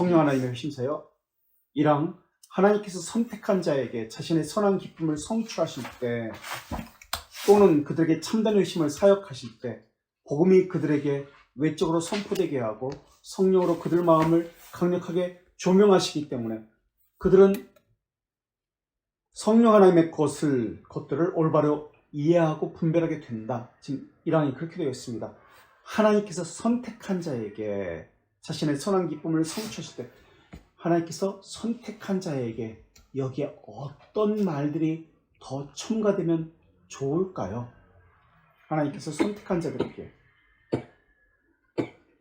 성령 하나님의 회심사여. 1항 하나님께서 선택한 자에게 자신의 선한 기쁨을 성취하실 때 또는 그들에게 참된 의심을 사역하실 때 복음이 그들에게 외적으로 선포되게 하고 성령으로 그들 마음을 강력하게 조명하시기 때문에 그들은 성령 하나님의 것들을 올바로 이해하고 분별하게 된다. 지금 1항이 그렇게 되어 있습니다. 하나님께서 선택한 자에게 자신의 선한 기쁨을 성취하실 때 하나님께서 선택한 자에게 여기에 어떤 말들이 더 첨가되면 좋을까요? 하나님께서 선택한 자들에게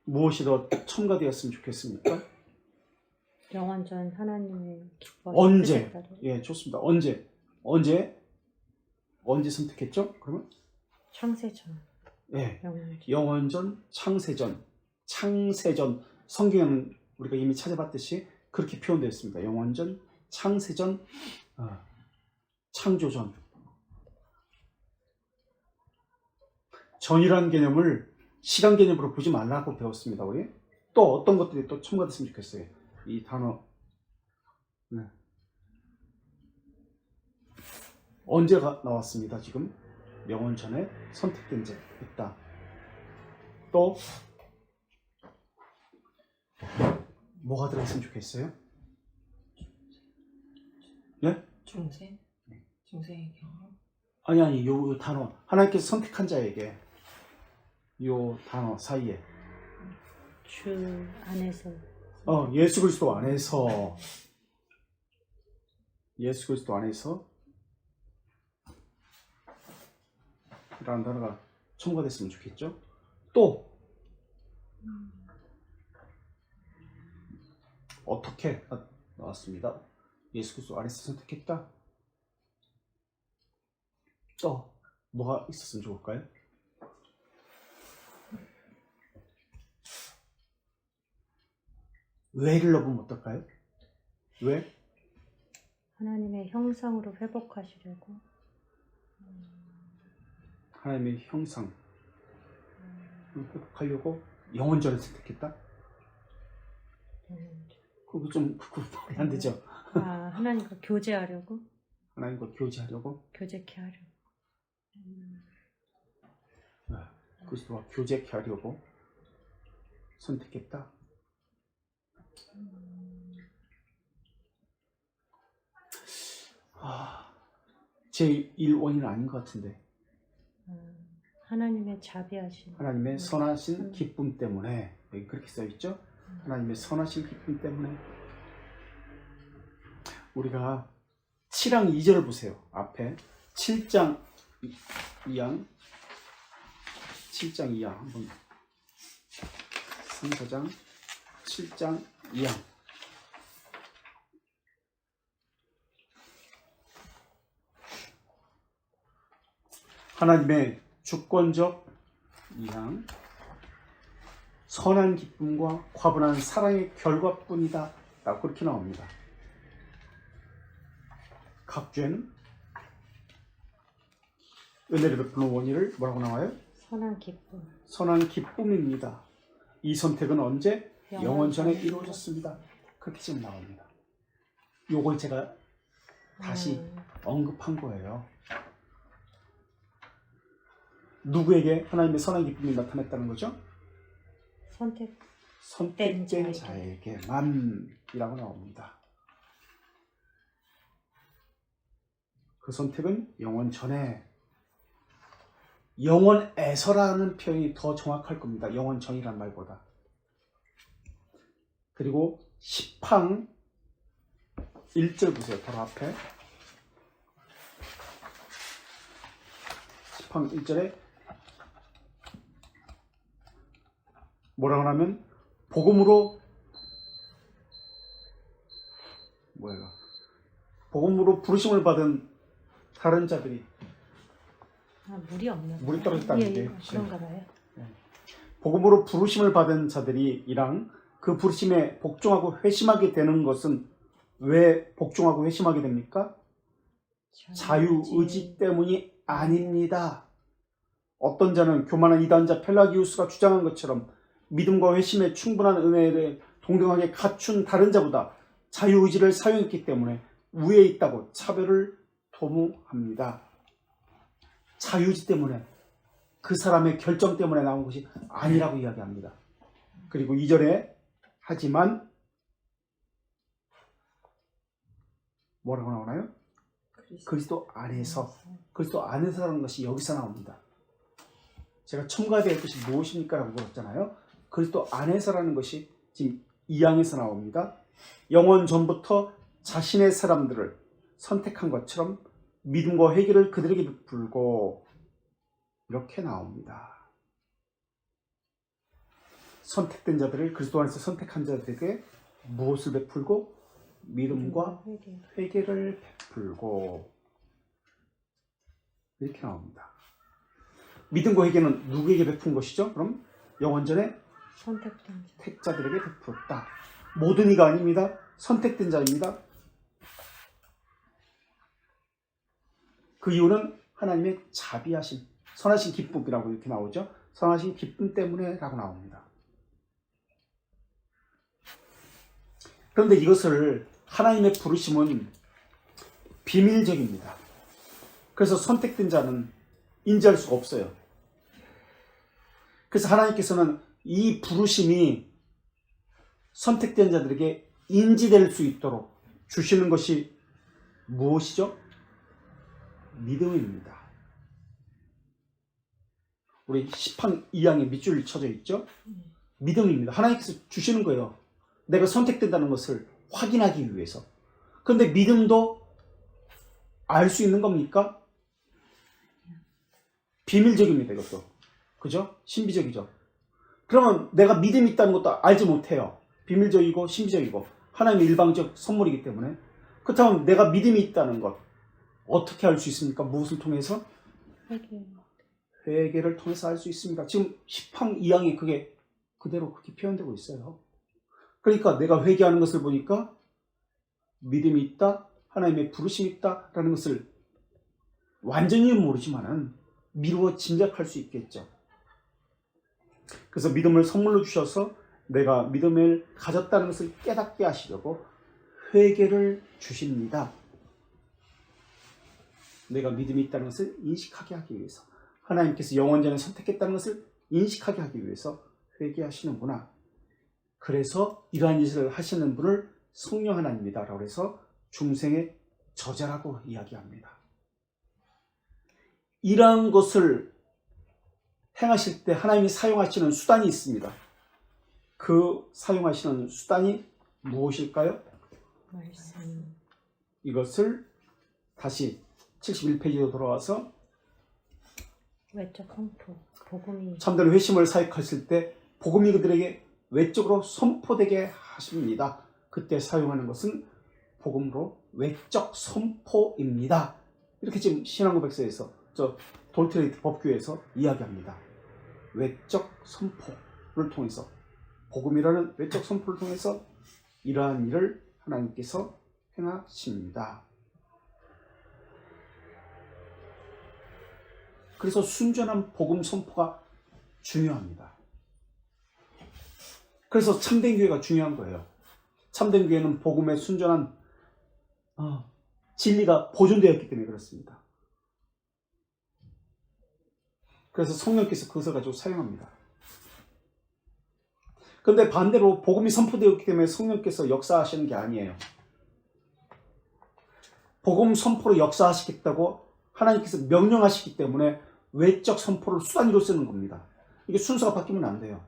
무엇이 더 첨가되었으면 좋겠습니까? 영원전 하나님의 기뻐. 언제? 예, 좋습니다. 언제 선택했죠? 그러면? 창세전. 예, 영원전. 영원전, 창세전. 성경에는 우리가 이미 찾아봤듯이 그렇게 표현되어 있습니다. 영원전, 창세전, 창조전. 전이라는 개념을 시간 개념으로 보지 말라고 배웠습니다. 우리 또 어떤 것들이 또 첨가됐으면 좋겠어요. 이 단어. 네. 언제가 나왔습니다. 지금 영원전에 선택된 자 있다. 또 뭐가 들어있으면 좋겠어요? 예? 중생의 경험. 아니 요 단어 하나님께서 선택한 자에게 요 단어 사이에 주 안에서. 예수 그리스도 안에서 라는 단어가 첨가됐으면 좋겠죠. 또 어떻게 나왔습니다. 예수 그리스도 안에서 선택했다. 또 뭐가 있었으면 좋을까요? 왜를 넣으면 어떨까요? 왜? 하나님의 형상으로 회복하시려고. 하나님의 형상 회복하려고 영원전을 선택했다? 그거 말이 안 되죠. 하나님과 교제하려고. 하나님과 교제하려고. 교제케 하려고. 그리스도와 교제케 하려고 선택했다. 제 1원인은 아닌 것 같은데. 하나님의 자비하심. 하나님의 선하신 기쁨 때문에. 여기 그렇게 써있죠? 하나님의 선하신 기쁨 때문에. 우리가 7항 2절을 보세요. 앞에 7장 2항 7장 2항 한번 3, 4장 7장 2항 하나님의 주권적 2항 선한 기쁨과 과분한 사랑의 결과뿐이다 라고 그렇게 나옵니다. 각 죄는 은혜를 베푸는 원인을 뭐라고 나와요? 선한 기쁨. 선한 기쁨입니다. 이 선택은 언제? 영원전에 이루어졌습니다. 그렇게 지금 나옵니다. 요걸 제가 다시 언급한 거예요. 누구에게 하나님의 선한 기쁨이 나타났다는 거죠? 선택된 자에게만이라고 나옵니다. 그 선택은 영원전에, 영원에서라는 표현이 더 정확할 겁니다. 영원전이란 말보다. 그리고 10항 1절 보세요. 바로 앞에 10항 1절에 뭐라고 하면 복음으로 부르심을 받은 다른 자들이 물이 떨어졌다는 게 그런가 봐요. 복음으로 부르심을 받은 자들이 이랑 그 부르심에 복종하고 회심하게 되는 것은 왜 복종하고 회심하게 됩니까? 자유의지 때문이 아닙니다. 어떤 자는 교만한 이단자 펠라기우스가 주장한 것처럼 믿음과 회심에 충분한 은혜를 동등하게 갖춘 다른 자보다 자유의지를 사용했기 때문에 우위에 있다고 차별을 도모합니다. 자유의지 때문에, 그 사람의 결정 때문에 나온 것이 아니라고 이야기합니다. 그리고 2절에 하지만 뭐라고 나오나요? 그리스도 안에서라는 것이 여기서 나옵니다. 제가 첨가되어 것이 무엇입니까? 라고 물었잖아요. 그리스도 안에서라는 것이 지금 2항에서 나옵니다. 영원 전부터 자신의 사람들을 선택한 것처럼 믿음과 회개를 그들에게 베풀고, 이렇게 나옵니다. 선택된 자들을, 그리스도 안에서 선택한 자들에게 무엇을 베풀고? 믿음과 회개를 베풀고, 이렇게 나옵니다. 믿음과 회개는 누구에게 베푼 것이죠? 그럼 영원전에 선택된 자. 택자들에게 베풀었다. 모든 이가 아닙니다. 선택된 자입니다. 그 이유는 하나님의 자비하심, 선하신 기쁨이라고 이렇게 나오죠. 선하신 기쁨 때문에 라고 나옵니다. 그런데 이것을, 하나님의 부르심은 비밀적입니다. 그래서 선택된 자는 인지할 수가 없어요. 그래서 하나님께서는 이 부르심이 선택된 자들에게 인지될 수 있도록 주시는 것이 무엇이죠? 믿음입니다. 우리 10항 2항에 밑줄이 쳐져 있죠? 믿음입니다. 하나님께서 주시는 거예요. 내가 선택된다는 것을 확인하기 위해서. 그런데 믿음도 알 수 있는 겁니까? 비밀적입니다. 이것도. 그죠? 신비적이죠. 그러면 내가 믿음이 있다는 것도 알지 못해요. 비밀적이고 신비적이고 하나님의 일방적 선물이기 때문에. 그렇다면 내가 믿음이 있다는 것 어떻게 알 수 있습니까? 무엇을 통해서? 회개를 통해서 알 수 있습니다. 지금 10항 2항에 그게 그대로 그렇게 표현되고 있어요. 그러니까 내가 회개하는 것을 보니까 믿음이 있다, 하나님의 부르심이 있다라는 것을 완전히 모르지만은 미루어 짐작할 수 있겠죠. 그래서 믿음을 선물로 주셔서 내가 믿음을 가졌다는 것을 깨닫게 하시려고 회개를 주십니다. 내가 믿음이 있다는 것을 인식하게 하기 위해서, 하나님께서 영원전에 선택했다는 것을 인식하게 하기 위해서 회개하시는구나. 그래서 이러한 일을 하시는 분을 성령 하나님이다 라고 해서 중생의 저자라고 이야기합니다. 이러한 것을 행하실 때 하나님이 사용하시는 수단이 있습니다. 그 사용하시는 수단이 무엇일까요? 말씀. 이것을 다시 71페이지로 돌아와서 외적 선포. 복음이 참된 회심을 사역하실 때 복음이 그들에게 외적으로 선포되게 하십니다. 그때 사용하는 것은 복음으로 외적 선포입니다. 이렇게 지금 신앙고백서에서 저 돌트레이트 법규에서 이야기합니다. 외적 선포를 통해서, 복음이라는 외적 선포를 통해서 이러한 일을 하나님께서 행하십니다. 그래서 순전한 복음 선포가 중요합니다. 그래서 참된 교회가 중요한 거예요. 참된 교회는 복음의 순전한 진리가 보존되었기 때문에 그렇습니다. 그래서 성령께서 그것을 가지고 사용합니다. 그런데 반대로 복음이 선포되었기 때문에 성령께서 역사하시는 게 아니에요. 복음 선포로 역사하시겠다고 하나님께서 명령하시기 때문에 외적 선포를 수단으로 쓰는 겁니다. 이게 순서가 바뀌면 안 돼요.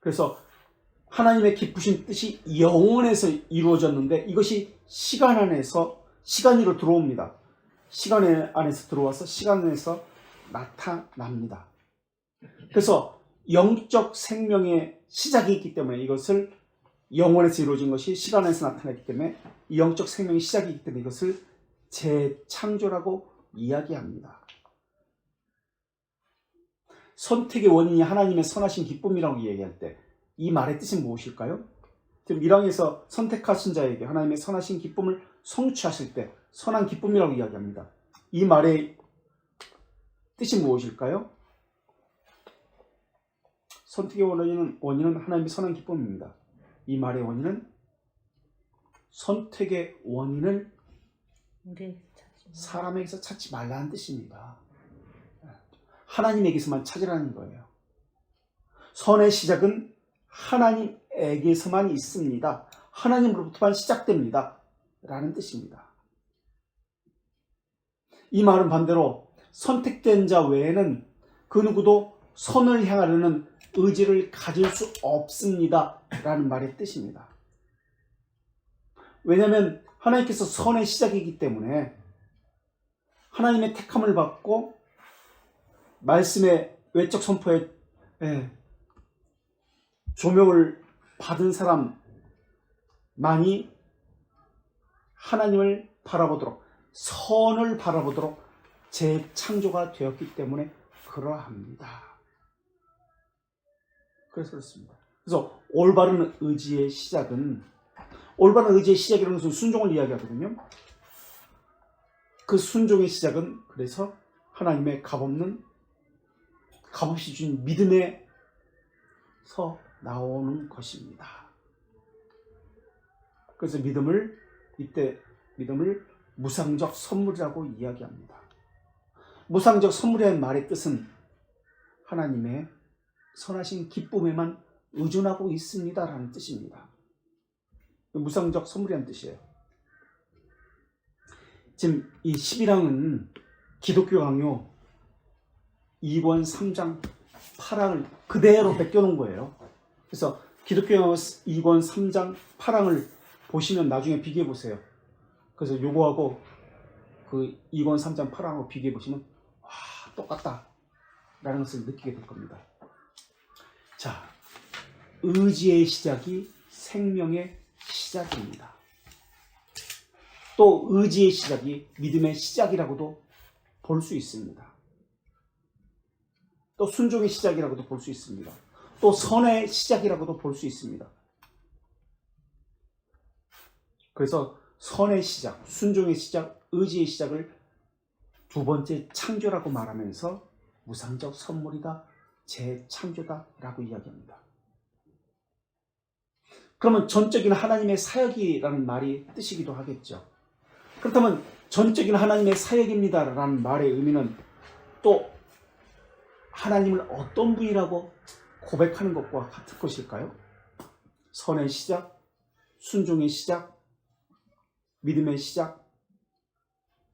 그래서 하나님의 기쁘신 뜻이 영원에서 이루어졌는데 이것이 시간 안에서 시간으로 들어옵니다. 시간 안에서 들어와서 시간 안에서 나타납니다. 그래서 영적 생명의 시작이 있기 때문에 이것을 영원에서 이루어진 것이 시간 안에서 나타났기 때문에 이 영적 생명의 시작이 있기 때문에 이것을 재창조라고 이야기합니다. 선택의 원인이 하나님의 선하신 기쁨이라고 이야기할 때 이 말의 뜻이 무엇일까요? 지금 1항에서 선택하신 자에게 하나님의 선하신 기쁨을 성취하실 때 선한 기쁨이라고 이야기합니다. 이 말의 뜻이 무엇일까요? 선택의 원인은 하나님의 선한 기쁨입니다. 이 말의 원인은 선택의 원인을 우리 찾지 마. 사람에게서 찾지 말라는 뜻입니다. 하나님에게서만 찾으라는 거예요. 선의 시작은 하나님에게서만 있습니다. 하나님으로부터만 시작됩니다. 라는 뜻입니다. 이 말은 반대로 선택된 자 외에는 그 누구도 선을 향하려는 의지를 가질 수 없습니다. 라는 말의 뜻입니다. 왜냐하면 하나님께서 선의 시작이기 때문에 하나님의 택함을 받고 말씀의 외적 선포에 조명을 받은 사람만이 하나님을 바라보도록, 선을 바라보도록 재창조가 되었기 때문에 그러합니다. 그래서 그렇습니다. 그래서 올바른 의지의 시작이라는 것은 순종을 이야기하거든요. 그 순종의 시작은 그래서 하나님의 값없이 준 믿음에서 나오는 것입니다. 그래서 믿음을 무상적 선물이라고 이야기합니다. 무상적 선물이라는 말의 뜻은 하나님의 선하신 기쁨에만 의존하고 있습니다라는 뜻입니다. 무상적 선물이라는 뜻이에요. 지금 이 11항은 기독교 강요 2권 3장 8항을 그대로 베껴놓은 거예요. 그래서 기독교 강요 2권 3장 8항을 보시면 나중에 비교해 보세요. 그래서 요거하고 그 2권 3장 8항하고 비교해 보시면 와, 똑같다 라는 것을 느끼게 될 겁니다. 자, 의지의 시작이 생명의 시작입니다. 또 의지의 시작이 믿음의 시작이라고도 볼 수 있습니다. 또 순종의 시작이라고도 볼 수 있습니다. 또 선의 시작이라고도 볼 수 있습니다. 그래서 선의 시작, 순종의 시작, 의지의 시작을 두 번째 창조라고 말하면서 무상적 선물이다, 재창조다 라고 이야기합니다. 그러면 전적인 하나님의 사역이라는 말이 뜻이기도 하겠죠. 그렇다면 전적인 하나님의 사역입니다 라는 말의 의미는 또 하나님을 어떤 분이라고 고백하는 것과 같은 것일까요? 선의 시작, 순종의 시작, 믿음의 시작,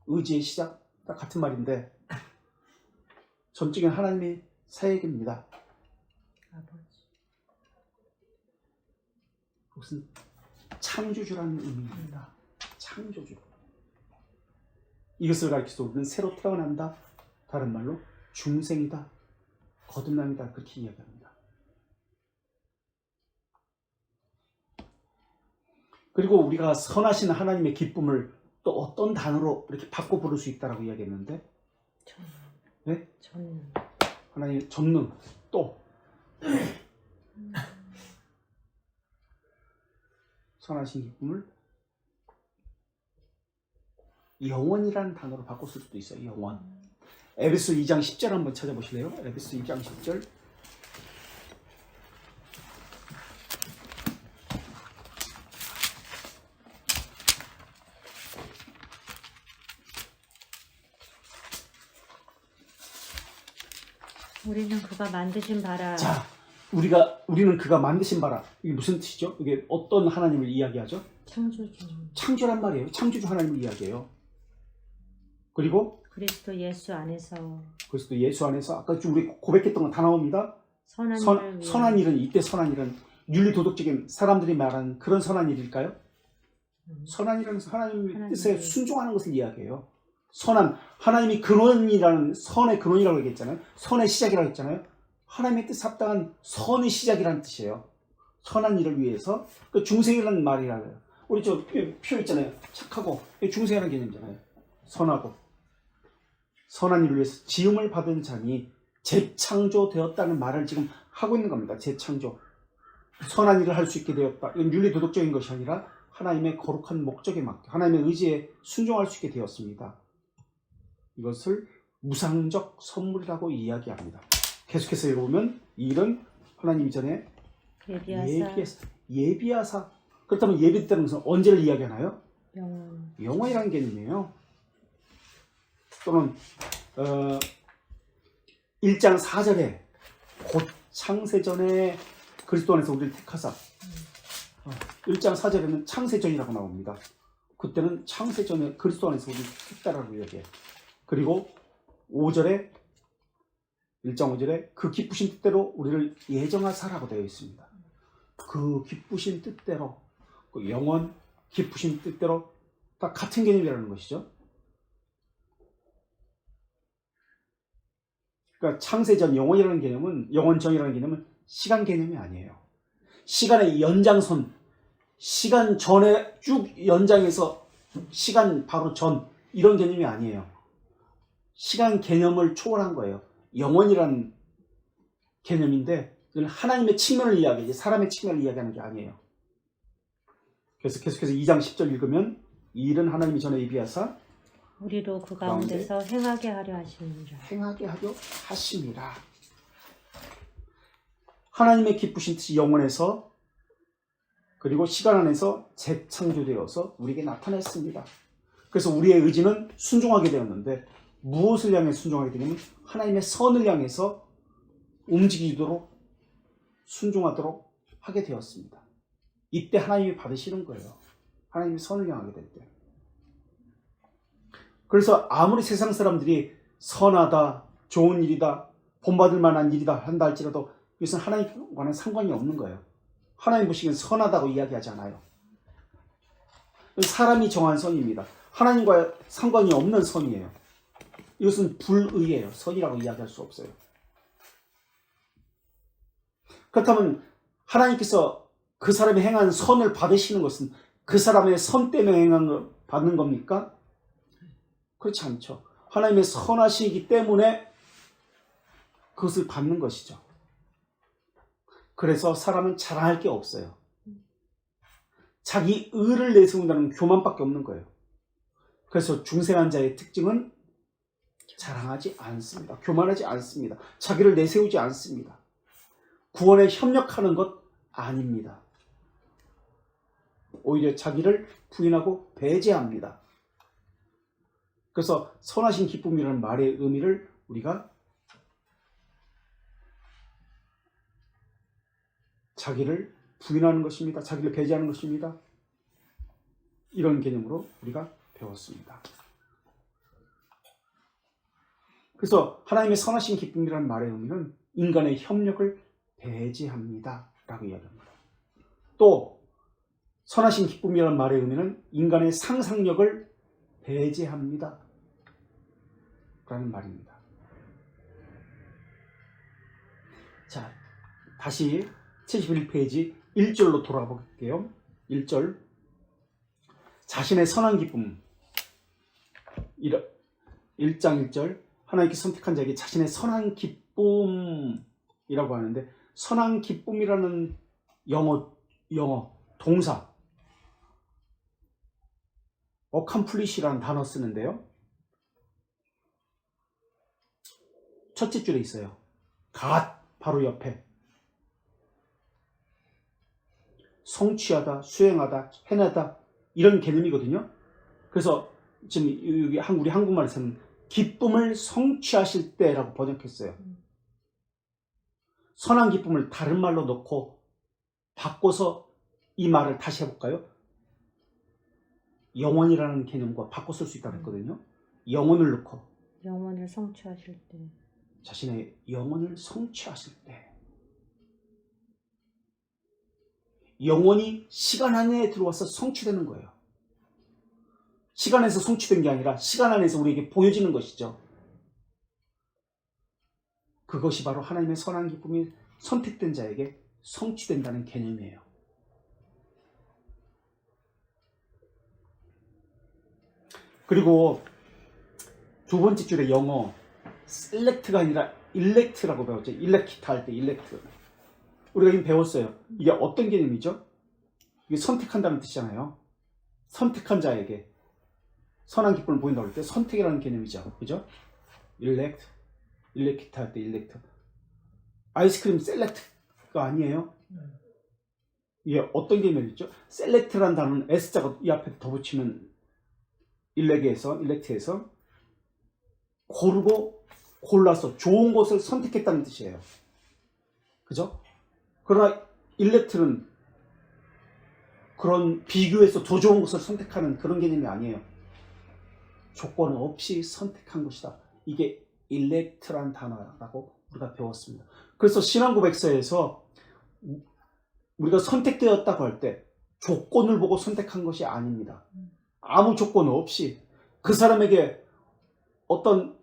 의지의 시작 다 같은 말인데 전적인 하나님의 사역입니다. 아버지. 그것은 창조주라는 의미입니다. 창조주. 이것을 가리켜서 우리는 새로 태어난다. 다른 말로 중생이다. 거듭남이다. 그렇게 이야기합니다. 그리고 우리가 선하신 하나님의 기쁨을 또 어떤 단어로 이렇게 바꿔 부를 수 있다라고 이야기했는데, 네? 전능. 하나님의 전능, 또 선하신 기쁨을 영원이라는 단어로 바꿔 쓸 수도 있어요. 영원. 에베소 2장 10절 한번 찾아보실래요? 에베소 2장 10절. 우리는 그가 만드신 바라. 자, 우리는 그가 만드신 바라. 이게 무슨 뜻이죠? 이게 어떤 하나님을 이야기하죠? 창조주. 창조란 말이에요. 창조주 하나님을 이야기해요. 그리고 그리스도 예수 안에서 그리스도 예수 안에서 아까 좀 우리 고백했던 거 다 나옵니다. 선한 일은 이때 선한 일은 윤리 도덕적인 사람들이 말하는 그런 선한 일일까요? 선한 일은 하나님의 뜻에 순종하는 것을 이야기해요. 선한 하나님이 근원이라는 선의 근원이라고 얘기했잖아요. 선의 시작이라고 했잖아요. 하나님의 뜻 합당한 선의 시작이라는 뜻이에요. 선한 일을 위해서 그 중생이라는 말이라고요. 우리 저 표 있잖아요. 착하고 중생이라는 개념이잖아요. 선하고 선한 일을 위해서 지음을 받은 자니 재창조되었다는 말을 지금 하고 있는 겁니다. 재창조. 선한 일을 할 수 있게 되었다. 이건 윤리 도덕적인 것이 아니라 하나님의 거룩한 목적에 맞게 하나님의 의지에 순종할 수 있게 되었습니다. 이것을 무상적 선물이라고 이야기합니다. 계속해서 읽어보면 이 일은 하나님 이전에 예비하사 예비하사. 그렇다면 예비했다는 것은 언제를 이야기하나요? 영원 영원이라는 개념이에요. 또는 1장 4절에 곧 창세전에 그리스도 안에서 우리를 택하사. 1장 4절에는 창세전이라고 나옵니다. 그때는 창세전에 그리스도 안에서 우리를 택했다라고 이야기해요. 그리고 5절에 1장 5절에 그 기쁘신 뜻대로 우리를 예정하사라고 되어 있습니다. 그 기쁘신 뜻대로, 그 영원 기쁘신 뜻대로 다 같은 개념이라는 것이죠. 그러니까 창세전 영원이라는 개념은, 영원전이라는 개념은 시간 개념이 아니에요. 시간의 연장선, 시간 전에 쭉 연장해서 시간 바로 전, 이런 개념이 아니에요. 시간 개념을 초월한 거예요. 영원이라는 개념인데 이건 하나님의 측면을 이야기해, 사람의 측면을 이야기하는 게 아니에요. 그래서 계속해서 2장 10절 읽으면 이 일은 하나님이 전에 예비하사 우리로 그 가운데서 행하게 하려 하시느니라. 행하게 하려 하심이라. 하나님의 기쁘신 뜻이 영원에서 그리고 시간 안에서 재창조되어서 우리에게 나타났습니다. 그래서 우리의 의지는 순종하게 되었는데 무엇을 향해 순종하게 되냐면 하나님의 선을 향해서 움직이도록 순종하도록 하게 되었습니다. 이때 하나님이 받으시는 거예요. 하나님의 선을 향하게 될 때. 그래서 아무리 세상 사람들이 선하다, 좋은 일이다, 본받을 만한 일이다 한다 할지라도 이것은 하나님과는 상관이 없는 거예요. 하나님 보시기엔 선하다고 이야기하지 않아요. 사람이 정한 선입니다. 하나님과 상관이 없는 선이에요. 이것은 불의예요. 선이라고 이야기할 수 없어요. 그렇다면 하나님께서 그 사람이 행한 선을 받으시는 것은 그 사람의 선 때문에 받는 겁니까? 그렇지 않죠. 하나님의 선하시기 때문에 그것을 받는 것이죠. 그래서 사람은 자랑할 게 없어요. 자기 의를 내세운다는 교만밖에 없는 거예요. 그래서 중생한 자의 특징은 자랑하지 않습니다. 교만하지 않습니다. 자기를 내세우지 않습니다. 구원에 협력하는 것 아닙니다. 오히려 자기를 부인하고 배제합니다. 그래서 선하신 기쁨이라는 말의 의미를 우리가 자기를 부인하는 것입니다. 자기를 배제하는 것입니다. 이런 개념으로 우리가 배웠습니다. 그래서 하나님의 선하신 기쁨이라는 말의 의미는 인간의 협력을 배제합니다 라고 이야기합니다. 또 선하신 기쁨이라는 말의 의미는 인간의 상상력을 배제합니다 라는 말입니다. 자, 다시 71페이지 1절로 돌아가 볼게요. 1절. 자신의 선한 기쁨. 1장 1절. 하나님께 선택한 자에게 자신의 선한 기쁨이라고 하는데, 선한 기쁨이라는 영어 동사 accomplish라는 단어 쓰는데요. 첫째 줄에 있어요. God 바로 옆에. 성취하다, 수행하다, 해내다 이런 개념이거든요. 그래서 지금 여기 우리 한국말에서는 기쁨을 성취하실 때라고 번역했어요. 선한 기쁨을 다른 말로 넣고 바꿔서 이 말을 다시 해볼까요? 영원이라는 개념과 바꿔 쓸 수 있다고 했거든요. 영혼을 넣고 영원을 성취하실 때. 자신의 영혼을 성취하실 때. 영혼이 시간 안에 들어와서 성취되는 거예요. 시간에서 성취된 게 아니라 시간 안에서 우리에게 보여지는 것이죠. 그것이 바로 하나님의 선한 기쁨이 선택된 자에게 성취된다는 개념이에요. 그리고 두 번째 줄에 영어 select가 아니라 elect라고 배웠죠. elect 할 때 elect. 우리가 이미 배웠어요. 이게 어떤 개념이죠? 이게 선택한다는 뜻이잖아요. 선택한 자에게 선한 기쁨을 보인다고 할 때 선택이라는 개념이죠. 그죠? elect 할 때 elect. 아이스크림 select 그거 아니에요. 이게 어떤 개념이 있죠? select라는 단어는 s자가 이 앞에 더 붙이면 일렉트에서 고르고 골라서 좋은 것을 선택했다는 뜻이에요. 그죠? 그러나 일렉트는 그런 비교해서 더 좋은 것을 선택하는 그런 개념이 아니에요. 조건 없이 선택한 것이다. 이게 일렉트란 단어라고 우리가 배웠습니다. 그래서 신앙고백서에서 우리가 선택되었다고 할 때 조건을 보고 선택한 것이 아닙니다. 아무 조건 없이 그 사람에게 어떤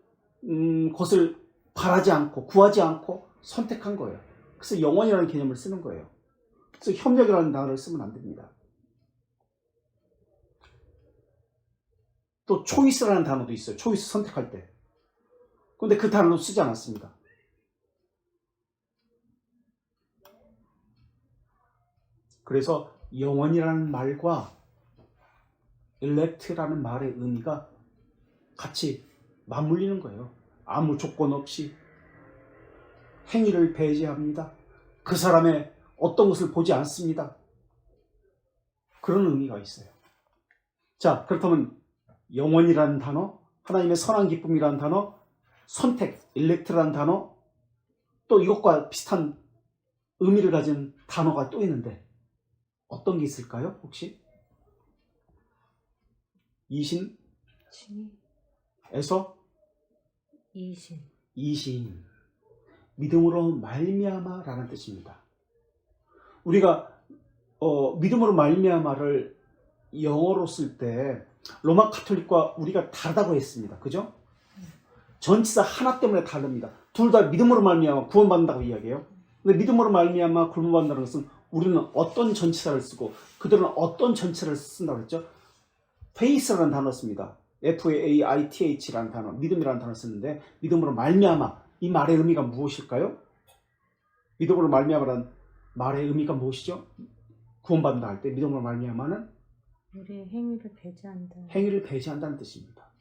것을 바라지 않고 구하지 않고 선택한 거예요. 그래서 영원이라는 개념을 쓰는 거예요. 그래서 협력이라는 단어를 쓰면 안 됩니다. 또 초이스라는 단어도 있어요. 초이스 선택할 때. 그런데 그 단어도 쓰지 않았습니다. 그래서 영원이라는 말과 elect라는 말의 의미가 같이 맞물리는 거예요. 아무 조건 없이 행위를 배제합니다. 그 사람의 어떤 것을 보지 않습니다. 그런 의미가 있어요. 자, 그렇다면 영원이라는 단어, 하나님의 선한 기쁨이라는 단어, 선택, elect라는 단어, 또 이것과 비슷한 의미를 가진 단어가 또 있는데 어떤 게 있을까요? 혹시? 이신에서 이신 믿음으로 말미암아라는 뜻입니다. 우리가 믿음으로 말미암아를 영어로 쓸 때 로마 카톨릭과 우리가 다르다고 했습니다. 그죠? 전치사 하나 때문에 다릅니다. 둘 다 믿음으로 말미암아 구원받는다고 이야기해요. 근데 믿음으로 말미암아 구원받는다는 것은 우리는 어떤 전치사를 쓰고 그들은 어떤 전치사를 쓴다고 했죠? faith라는 단어를 씁니다. faith라는 단어, 믿음이라는 단어를 쓰는데 믿음으로 말미암아 이 말의 의미가 무엇일까요? 믿음으로 말미암아라는 말의 의미가 무엇이죠? 구원받는다 할 때 믿음으로 말미암아는 우리의 행위를 배제한다. 행위를 배제한다는 뜻입니다.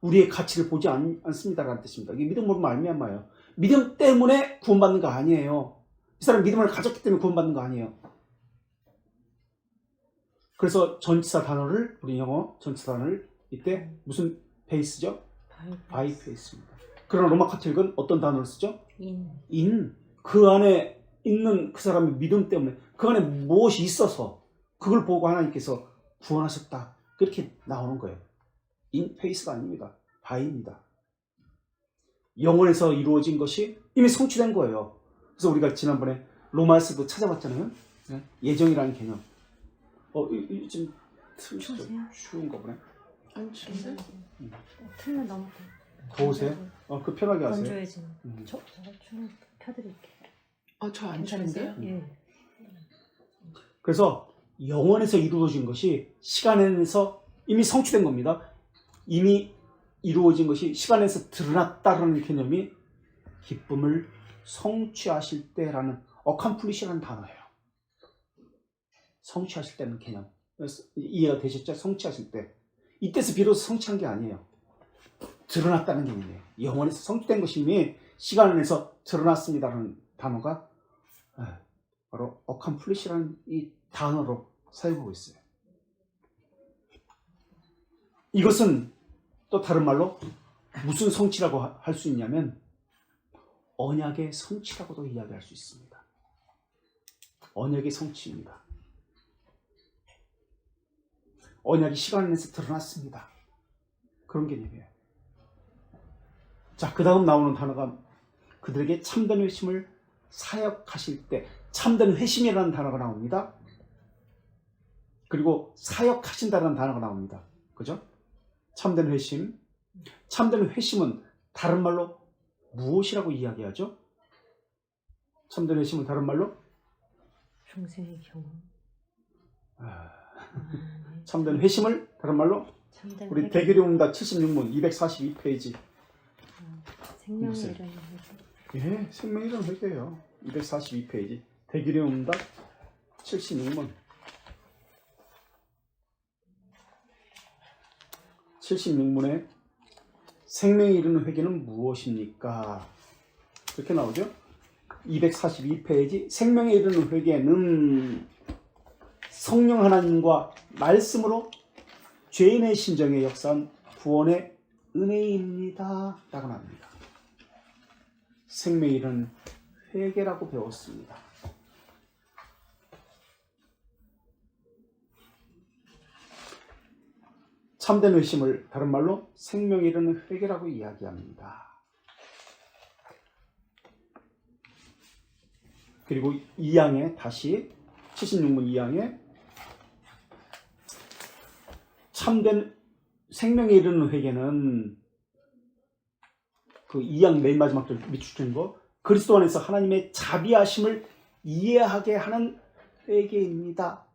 우리의 가치를 보지 않습니다라는 뜻입니다. 이게 믿음으로 말미암아요. 믿음 때문에 구원받는 거 아니에요. 이 사람 믿음을 가졌기 때문에 구원받는 거 아니에요. 그래서 전치사 단어를 우리 영어 전치사 단어를 이때 무슨 베이스죠? 바이 베이스입니다. 그러나 로마 카톨릭은 어떤 단어를 쓰죠? 인. 그 안에 있는 그 사람의 믿음 때문에 그 안에 무엇이 있어서 그걸 보고 하나님께서 구원하셨다. 그렇게 나오는 거예요. 인 페이스가 아닙니다. 바이입니다. 영원에서 이루어진 것이 이미 성취된 거예요. 그래서 우리가 지난번에 로마에서도 찾아봤잖아요. 네? 예정이라는 개념. 좀 쉬운가 보네. 안 추운데? 틀면 너무 더우세요? 그 편하게 하세요. 건조해지는. 저거 좀 펴드릴게요. 저 안 추운데요? 예. 그래서 영원에서 이루어진 것이 시간에서 이미 성취된 겁니다. 이미 이루어진 것이 시간에서 드러났다라는 개념이 기쁨을 성취하실 때라는 어컴플리시라는 단어예요. 성취하실 때는 개념. 이해가 되셨죠? 성취하실 때. 이때서 비로소 성취한 게 아니에요. 드러났다는 개념이에요. 영원에서 성취된 것이 이미 시간 안에서 드러났습니다라는 단어가 바로 어컴플리시라는 이 단어로 사용하고 있어요. 이것은 또 다른 말로 무슨 성취라고 할 수 있냐면 언약의 성취라고도 이야기할 수 있습니다. 언약의 성취입니다. 언약이 시간 안에서 드러났습니다. 그런 개념이에요. 자, 그 다음 나오는 단어가 그들에게 참된 회심을 사역하실 때 참된 회심이라는 단어가 나옵니다. 그리고 사역하신다는 단어가 나옵니다. 그죠? 참된 회심. 참된 회심은 다른 말로 무엇이라고 이야기하죠? 참된 회심은 다른 말로 중생의 경험. 참된 회심을 다른 말로 참된 우리 회개. 대결이 옵니다. 76문 242페이지. 생명의 이름을 예, 생명의 이름 회개예요. 242페이지. 대결이 옵니다. 76문. 76문에 생명에 이르는 회개는 무엇입니까? 그렇게 나오죠? 242페이지 생명에 이르는 회개는 성령 하나님과 말씀으로 죄인의 심정에 역사한 구원의 은혜입니다. 라고 합니다. 생명에 이르는 회개라고 배웠습니다. 참된 의심을 다른 말로 생명에 이르는 회개라고 이야기합니다. 그리고 2항에 다시 76문 2항에 참된 생명에 이르는 회개는 그 2항 맨 마지막 절 밑줄친 거 그리스도 안에서 하나님의 자비하심을 이해하게 하는 회개입니다.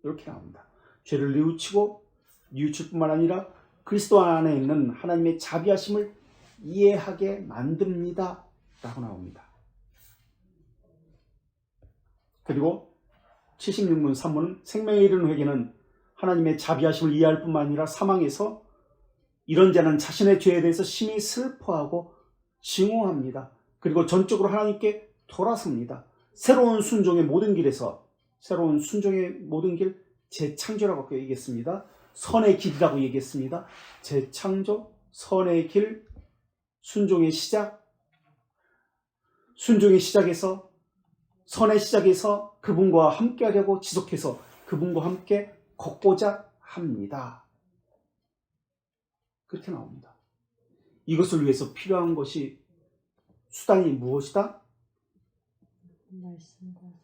이렇게 나옵니다. 죄를 뉘우칠 뿐만 아니라 그리스도 안에 있는 하나님의 자비하심을 이해하게 만듭니다. 라고 나옵니다. 그리고 76문 3문은 생명에 이르는 회개는 하나님의 자비하심을 이해할 뿐만 아니라 사망에서 이런 자는 자신의 죄에 대해서 심히 슬퍼하고 증오합니다. 그리고 전적으로 하나님께 돌아섭니다. 새로운 순종의 모든 길 재창조라고 얘기했습니다. 선의 길이라고 얘기했습니다. 재창조, 선의 길, 순종의 시작에서 선의 시작에서 그분과 함께 하려고 지속해서 그분과 함께 걷고자 합니다. 그렇게 나옵니다. 이것을 위해서 필요한 것이 수단이 무엇이다?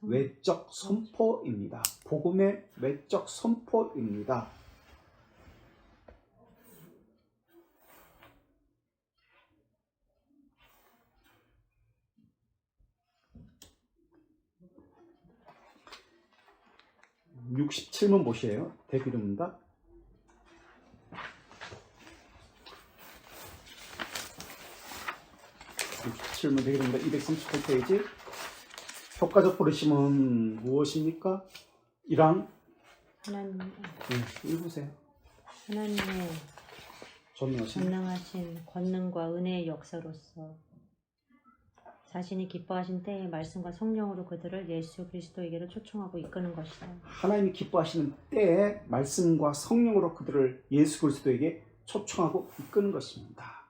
외적 선포입니다. 복음의 외적 선포입니다. (67문) 보시에요. 대기름입니다. (67문) 대기름입니다. 238페이지. 효과적 부르심은 무엇입니까? 1항 하나님, 읽으세요. 하나님의 전능하신 권능과 은혜의 역사로서 자신이 기뻐하신 때에 말씀과 성령으로 그들을 예수 그리스도에게로 초청하고 이끄는 것이다. 하나님이 기뻐하시는 때에 말씀과 성령으로 그들을 예수 그리스도에게 초청하고 이끄는 것입니다.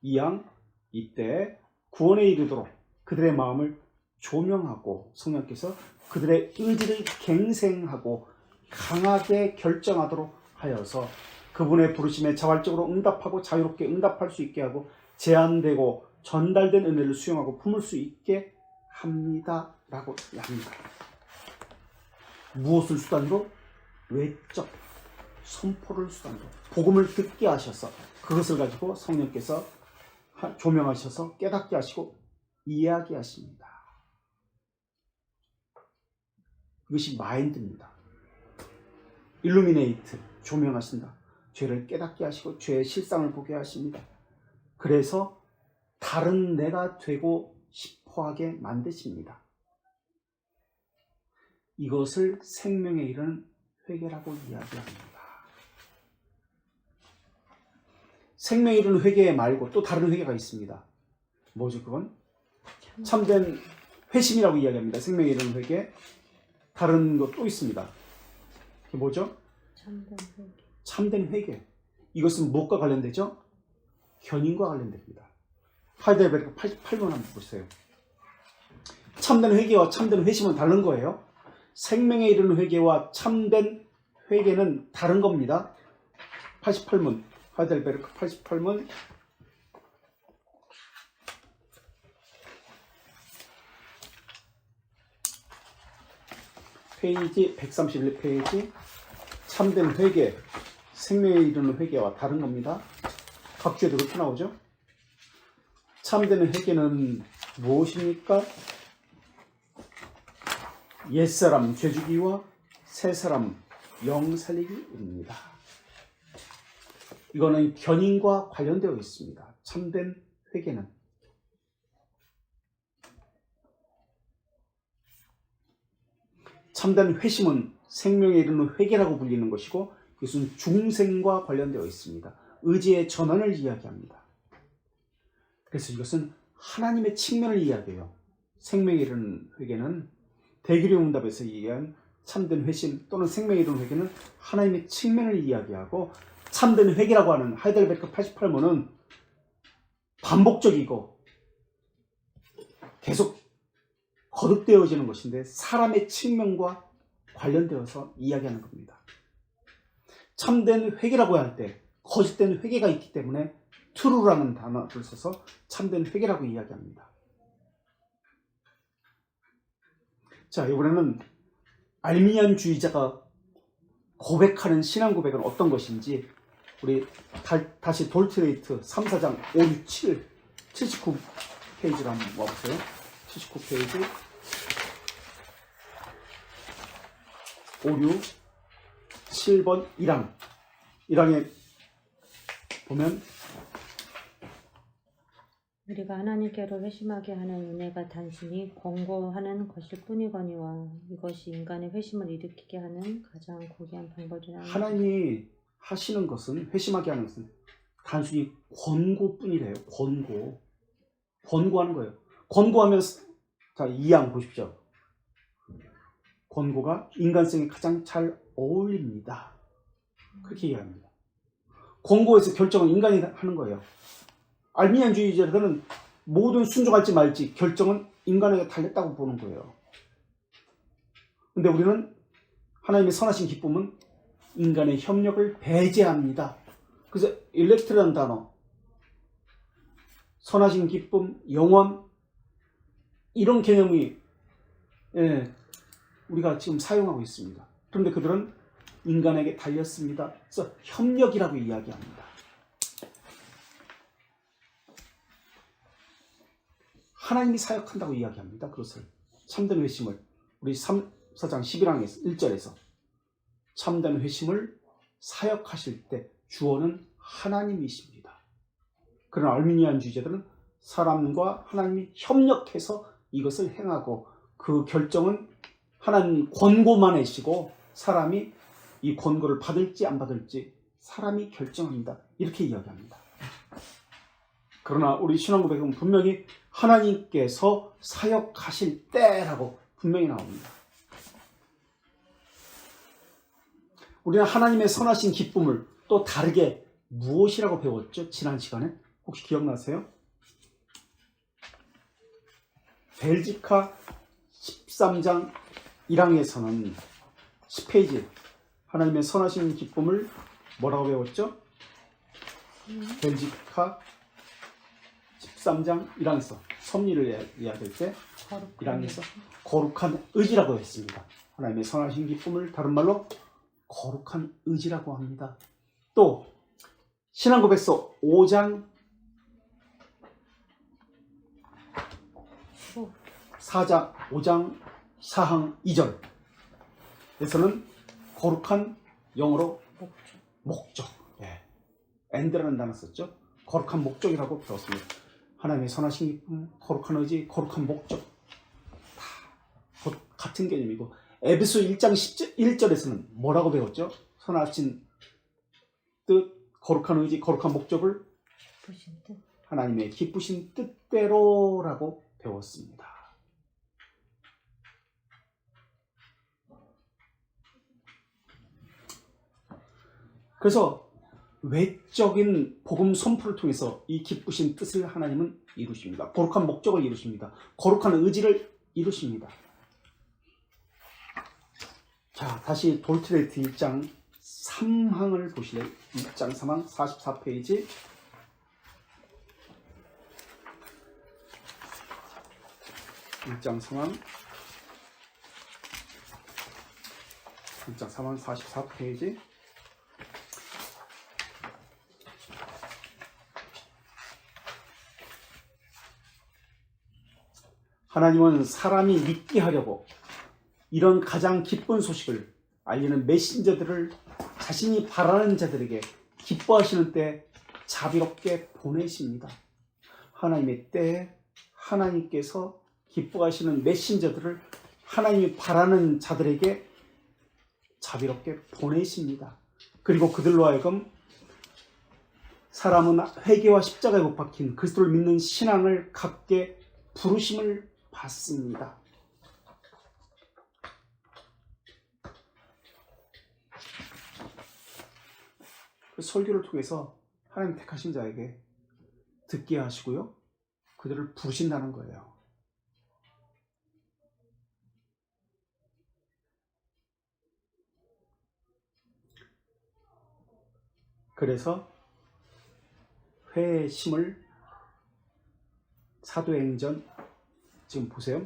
2항 이때 구원에 이르도록 그들의 마음을 조명하고 성령께서 그들의 의지를 갱생하고 강하게 결정하도록 하여서 그분의 부르심에 자발적으로 응답하고 자유롭게 응답할 수 있게 하고 제한되고 전달된 은혜를 수용하고 품을 수 있게 합니다. 라고 합니다. 무엇을 수단으로? 외적 선포를 수단으로 복음을 듣게 하셔서 그것을 가지고 성령께서 조명하셔서 깨닫게 하시고 이해하게 하십니다. 이것이 마인드입니다. 일루미네이트, 조명하신다. 죄를 깨닫게 하시고 죄의 실상을 보게 하십니다. 그래서 다른 내가 되고 싶어하게 만드십니다. 이것을 생명에 이르는 회개라고 이야기합니다. 생명에 이르는 회개 말고 또 다른 회개가 있습니다. 뭐죠 그건? 참된 회심이라고 이야기합니다. 생명에 이르는 회개. 다른 것 또 있습니다. 그게 뭐죠? 참된 회개. 이것은 무엇과 관련되죠? 견인과 관련됩니다. 하이델베르크 88번 한번 보세요. 참된 회개와 참된 회심은 다른 거예요. 생명에 이르는 회개와 참된 회개는 다른 겁니다. 88문 하이델베르크 88문 페이지 131페이지 참된 회개, 생명에 이르는 회개와 다른 겁니다. 각주에도 그렇게 나오죠. 참된 회개는 무엇입니까? 옛사람 죄주기와 새사람 영 살리기입니다. 이거는 견인과 관련되어 있습니다. 참된 회개는 참된 회심은 생명에 이르는 회개라고 불리는 것이고 그것은 중생과 관련되어 있습니다. 의지의 전환을 이야기합니다. 그래서 이것은 하나님의 측면을 이야기해요. 생명에 이르는 회개는 대기령 응답에서 얘기한 참된 회심 또는 생명에 이르는 회개는 하나님의 측면을 이야기하고, 참된 회개라고 하는 하이델베르크 88문은 반복적이고 계속 거듭되어지는 것인데 사람의 측면과 관련되어서 이야기하는 겁니다. 참된 회개라고 할 때 거짓된 회개가 있기 때문에 true라는 단어를 써서 참된 회개라고 이야기합니다. 자, 이번에는 알미니안주의자가 고백하는 신앙 고백은 어떤 것인지 우리 다시 돌트레이트 3, 4장 5, 6, 7 79페이지로 한번 와보세요. 79페이지 5, 6, 7번 1항에 보면 우리가 하나님께로 회심하게 하는 은혜가 단순히 권고하는 것일 뿐이거니와 이것이 인간의 회심을 일으키게 하는 가장 고귀한 방법이라. 하나님이 하시는 것은, 회심하게 하는 것은 단순히 권고뿐이래요. 권고하는 거예요. 권고하면, 자, 2항 보십시오. 권고가 인간성에 가장 잘 어울립니다. 그렇게 이해합니다. 권고에서 결정은 인간이 하는 거예요. 알미니안주의자들은 모든 순종할지 말지 결정은 인간에게 달렸다고 보는 거예요. 근데 우리는 하나님의 선하신 기쁨은 인간의 협력을 배제합니다. 그래서 일렉트라는 단어, 선하신 기쁨, 영원, 이런 개념이 우리가 지금 사용하고 있습니다. 그런데 그들은 인간에게 달렸습니다. 그래서 협력이라고 이야기합니다. 하나님이 사역한다고 이야기합니다. 그것을, 참된 회심을, 우리 4장 11항에서 1절에서 참된 회심을 사역하실 때 주어는 하나님이십니다. 그러나 알미니안주의자들은 사람과 하나님이 협력해서 이것을 행하고 그 결정은 하나님 권고만 하시고 사람이 이 권고를 받을지 안 받을지 사람이 결정합니다. 이렇게 이야기합니다. 그러나 우리 신앙고백은 분명히 하나님께서 사역하실 때라고 분명히 나옵니다. 우리는 하나님의 선하신 기쁨을 또 다르게 무엇이라고 배웠죠? 지난 시간에 혹시 기억나세요? 벨지카 13장 1항에서는 10페이지 하나님의 선하신 기쁨을 뭐라고 배웠죠? 벨지카 13장 1항에서 섭리를 이야기할 때 1항에서 거룩한 의지라고 했습니다. 하나님의 선하신 기쁨을 다른 말로 거룩한 의지라고 합니다. 또 신앙고백서 5장 5장 4항 2절에서는 거룩한 영어로 목적, end라는 단어 썼죠. 거룩한 목적이라고 배웠습니다. 하나님의 선하신 기쁨, 거룩한 의지, 거룩한 목적 다 같은 개념이고, 에베소 1장 1절에서는 뭐라고 배웠죠? 선하신 뜻, 거룩한 의지, 거룩한 목적을 하나님의 기쁘신 뜻대로라고 배웠습니다. 그래서 외적인 복음 선포를 통해서 이 기쁘신 뜻을 하나님은 이루십니다. 거룩한 목적을 이루십니다. 거룩한 의지를 이루십니다. 자, 다시 돌트레이트 1장 3항을 보실래요? 1장 3항 44페이지. 일장 3항 44페이지. 하나님은 사람이 믿게 하려고 이런 가장 기쁜 소식을 알리는 메신저들을 자신이 바라는 자들에게 기뻐하시는 때 자비롭게 보내십니다. 하나님의 때에 하나님께서 기뻐하시는 메신저들을 하나님이 바라는 자들에게 자비롭게 보내십니다. 그리고 그들로 하여금 사람은 회개와 십자가에 못 박힌 그리스도를 믿는 신앙을 갖게 부르심을 받습니다. 그 설교를 통해서 하나님 택하신 자에게 듣게 하시고요. 그들을 부르신다는 거예요. 그래서 회심을 사도행전 지금 보세요.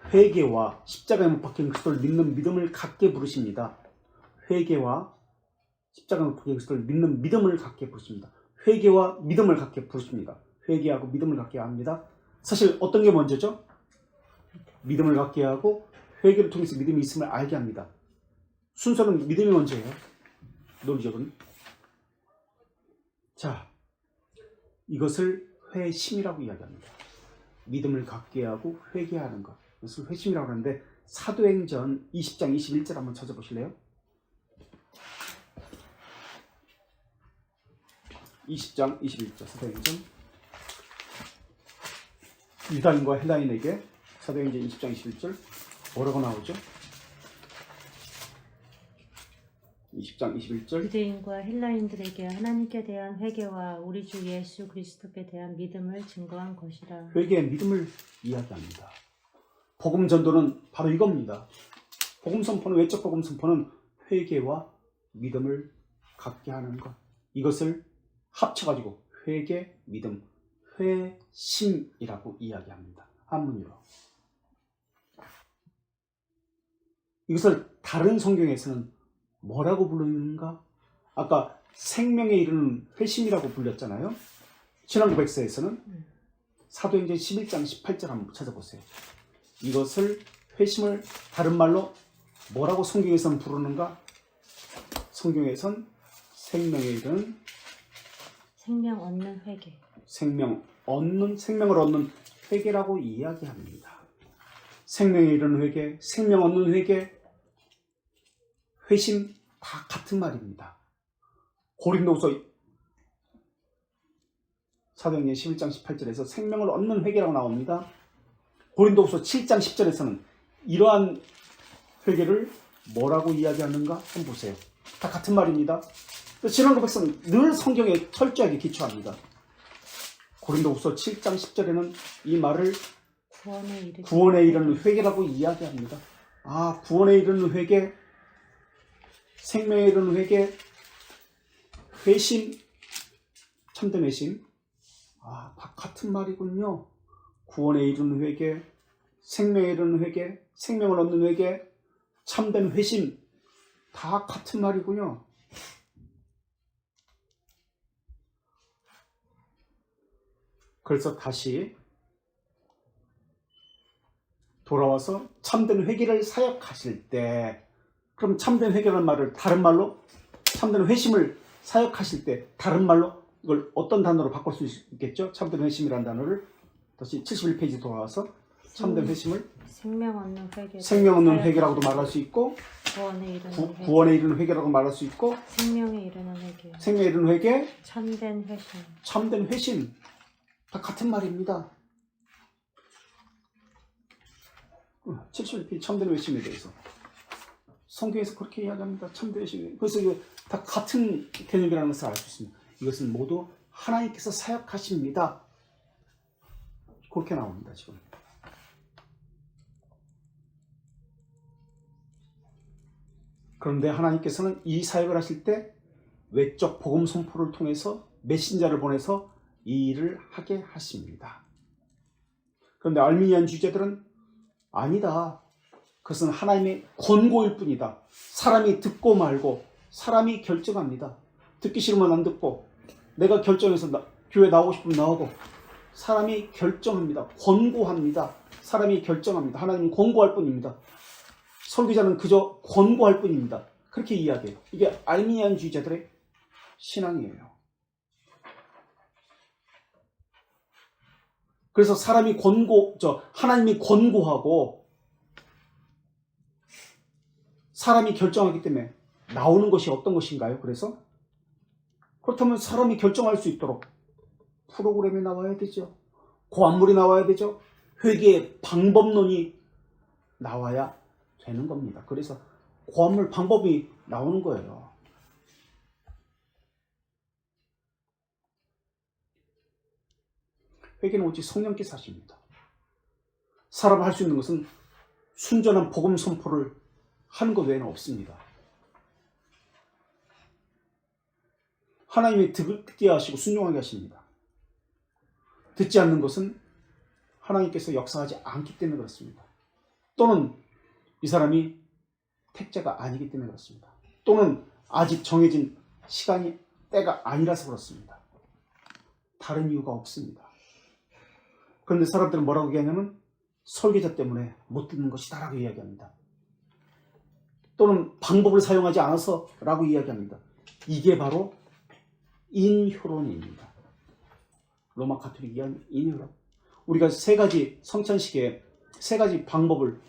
회개와 십자가에 못 박힌 그리스도를 믿는 믿음을 갖게 부르십니다. 회개와 십자가에 못 박힌 그리스도를 믿는 믿음을 갖게 부르십니다. 회개와 믿음을 갖게 부르십니다. 회개하고 믿음을 갖게 합니다. 사실 어떤 게 먼저죠? 믿음을 갖게 하고 회개를 통해서 믿음이 있음을 알게 합니다. 순서는 믿음이 먼저예요. 논리적으로는. 자, 이것을 회심이라고 이야기합니다. 믿음을 갖게 하고 회개하는 것. 이것을 회심이라고 하는데 사도행전 20장 21절 한번 찾아보실래요? 20장 21절 사도행전 유다인과 헬라인에게 사도행전 20장 21절 뭐라고 나오죠? 20장 21절 유대인과 헬라인들에게 하나님께 대한 회개와 우리 주 예수 그리스도께 대한 믿음을 증거한 것이라. 회개의 믿음을 이야기합니다. 복음 전도는 바로 이겁니다. 복음 선포는 외적 복음 선포는 회개와 믿음을 갖게 하는 것. 이것을 합쳐가지고 회개, 믿음, 회심이라고 이야기합니다. 한문으로. 이것을 다른 성경에서는 뭐라고 부르는가? 아까 생명에 이르는 회심이라고 불렸잖아요. 신앙고백서에서는 사도행전 11장 18절 한번 찾아보세요. 이것을 회심을 다른 말로 뭐라고 성경에서는 부르는가? 성경에선 생명에 이르는 생명 얻는 회개. 생명을 얻는 회개라고 이야기합니다. 생명에 이르는 회개, 생명 얻는 회개, 회심 다 같은 말입니다. 고린도후서 사도행전 11장 18절에서 생명을 얻는 회개라고 나옵니다. 고린도후서 7장 10절에서는 이러한 회개를 뭐라고 이야기하는가 한번 보세요. 다 같은 말입니다. 신앙고백서는 늘 성경에 철저하게 기초합니다. 고린도후서 7장 10절에는 이 말을 구원에 이르는 회개라고 이야기합니다. 아, 구원에 이르는 회개, 생명에 이르는 회개, 회심, 참된 회심. 아, 다 같은 말이군요. 구원에 이르는 회개, 생명에 이르는 회개, 생명을 얻는 회개, 참된 회심. 다 같은 말이군요. 그래서 다시 돌아와서 참된 회개를 사역하실 때, 그럼 참된 회개라는 말을 다른 말로, 참된 회심을 사역하실 때 다른 말로 이걸 어떤 단어로 바꿀 수 있겠죠? 참된 회심이라는 단어를 다시 71페이지 돌아와서 참된 회심을 생명 얻는 회개라고도 말할 수 있고, 구원에 이르는 회개라고 말할 수 있고, 생명에 이르는 회개, 참된 회심 다 같은 말입니다. 71페이지 참된 회심에 대해서 성경에서 그렇게 이야기합니다. 참된 회심. 그래서 이거 다 같은 개념이라는 것을 알 수 있습니다. 이것은 모두 하나님께서 사역하십니다. 그렇게 나옵니다. 지금. 그런데 하나님께서는 이 사역을 하실 때 외적 복음 선포를 통해서 메신저를 보내서 이 일을 하게 하십니다. 그런데 알미니안 주의자들은 아니다. 그것은 하나님의 권고일 뿐이다. 사람이 듣고 말고 사람이 결정합니다. 듣기 싫으면 안 듣고, 내가 결정해서 교회 나오고 싶으면 나오고, 사람이 결정합니다. 권고합니다. 사람이 결정합니다. 하나님은 권고할 뿐입니다. 설교자는 그저 권고할 뿐입니다. 그렇게 이야기해요. 이게 알미니안주의자들의 신앙이에요. 그래서 하나님이 권고하고 사람이 결정하기 때문에 나오는 것이 어떤 것인가요? 그래서 그렇다면 사람이 결정할 수 있도록 프로그램이 나와야 되죠. 고안물이 나와야 되죠. 회개의 방법론이 나와야 되는 겁니다. 그래서 고함물 방법이 나오는 거예요. 회개는 오직 성령께서 하십니다. 사람이 할 수 있는 것은 순전한 복음 선포를 하는 것 외에는 없습니다. 하나님이 듣게 하시고 순종하게 하십니다. 듣지 않는 것은 하나님께서 역사하지 않기 때문에 그렇습니다. 또는 이 사람이 택자가 아니기 때문에 그렇습니다. 또는 아직 정해진 시간이 때가 아니라서 그렇습니다. 다른 이유가 없습니다. 그런데 사람들은 뭐라고 얘기하냐면 설계자 때문에 못 듣는 것이다 라고 이야기합니다. 또는 방법을 사용하지 않아서 라고 이야기합니다. 이게 바로 인효론입니다. 로마 가톨릭 인효론. 우리가 세 가지 성찬식에 세 가지 방법을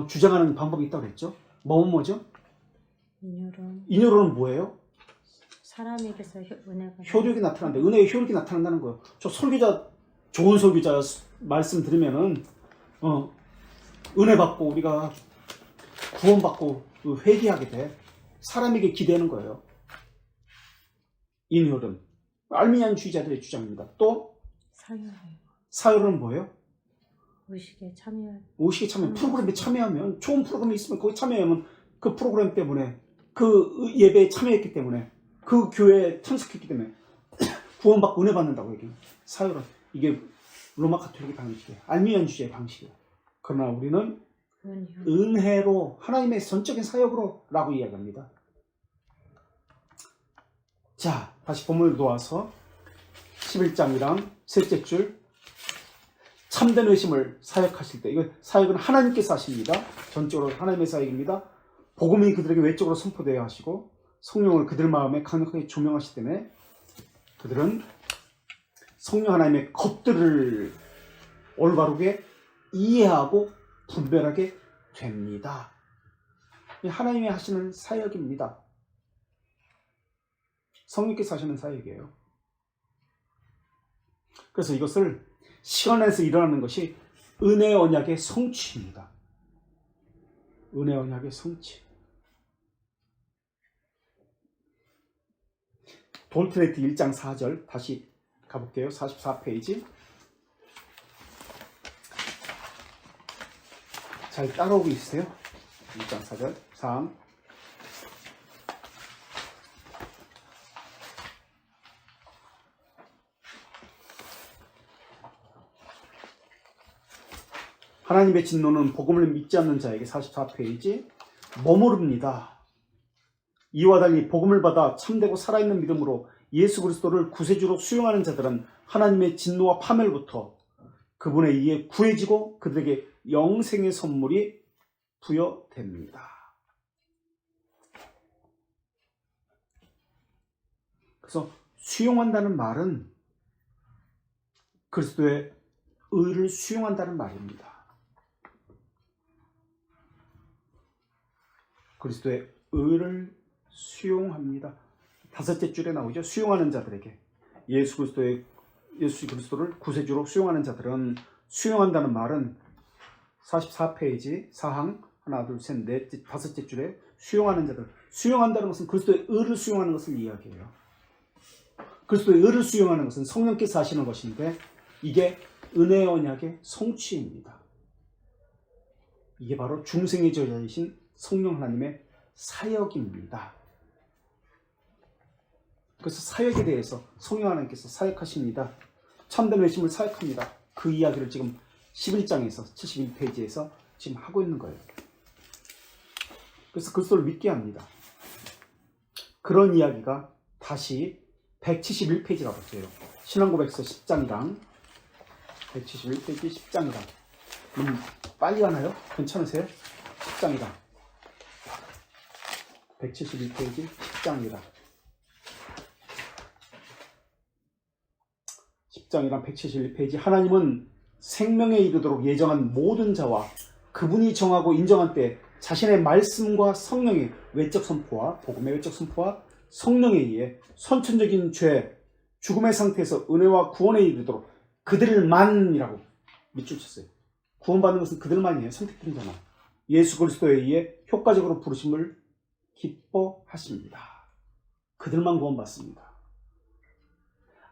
주장하는 방법이 있다고 그랬죠. 뭐죠? 인효론은 뭐예요? 사람에게서 은혜가 효력이 나타난다. 은혜의 효력이 나타난다는 거예요. 저 설교자, 좋은 설교자 말씀 들으면은 은혜 받고 우리가 구원받고 회개하게 돼. 사람에게 기대는 거예요. 인효론. 알미니안주의자들의 주장입니다. 또 사유는 뭐예요? 의식에 참여. 프로그램에 참여하면, 좋은 프로그램이 있으면 거기 참여하면 그 프로그램 때문에, 그 예배에 참여했기 때문에, 그 교회에 참석했기 때문에 구원받고 은혜 받는다고 얘기해요. 사유론. 이게 로마 가톨릭의 방식이에요. 알미니안주의자의 방식이에요. 그러나 우리는 은혜로, 하나님의 전적인 사역으로 라고 이야기합니다. 자, 다시 본문을 놓아서 11장이랑 셋째 줄, 참된 의심을 사역하실 때, 이거 사역은 하나님께서 하십니다. 전적으로 하나님의 사역입니다. 복음이 그들에게 외적으로 선포되어야 하시고 성령을 그들 마음에 강력하게 조명하시기 때문에 그들은 성령 하나님의 것들을 올바르게 이해하고 분별하게 됩니다. 하나님이 하시는 사역입니다. 성령께서 하시는 사역이에요. 그래서 이것을 시간 안에서 일어나는 것이 은혜의 언약의 성취입니다. 은혜의 언약의 성취. 돌트레이트 1장 4절 다시 가볼게요. 44페이지. 잘 따라오고 있으세요? 1장 4절 3. 하나님의 진노는 복음을 믿지 않는 자에게 44페이지 머무릅니다. 이와 달리 복음을 받아 참되고 살아있는 믿음으로 예수 그리스도를 구세주로 수용하는 자들은 하나님의 진노와 파멸부터 그분에 의해 구해지고 그들에게 영생의 선물이 부여됩니다. 그래서 수용한다는 말은 그리스도의 의를 수용한다는 말입니다. 그리스도의 의를 수용합니다. 다섯째 줄에 나오죠. 수용하는 자들에게. 예수 그리스도를 구세주로 수용하는 자들은, 수용한다는 말은 44페이지 사항 하나 둘 셋 넷 다섯째 줄에 수용하는 자들. 수용한다는 것은 그리스도의 의를 수용하는 것을 이야기해요. 그리스도의 의를 수용하는 것은 성령께서 하시는 것인데 이게 은혜의 언약의 성취입니다. 이게 바로 중생의 저자이신 성령 하나님의 사역입니다. 그래서 사역에 대해서 성령 하나님께서 사역하십니다. 참된 회심을 사역합니다. 그 이야기를 지금 11장에서 71페이지에서 지금 하고 있는 거예요. 그래서 그리스도를 믿게 합니다. 그런 이야기가 다시 171페이지라고 보세요. 신앙고백서 10장이랑 171페이지 10장이랑 빨리 가나요? 괜찮으세요? 10장이랑 171페이지 10장이랑 10장이랑 171페이지 하나님은 생명에 이르도록 예정한 모든 자와 그분이 정하고 인정한 때 자신의 말씀과 성령의 외적 선포와 복음의 외적 선포와 성령에 의해 선천적인 죄, 죽음의 상태에서 은혜와 구원에 이르도록 그들만이라고 밑줄 쳤어요. 구원받는 것은 그들만이에요. 선택된 자만. 예수 그리스도에 의해 효과적으로 부르심을 기뻐하십니다. 그들만 구원받습니다.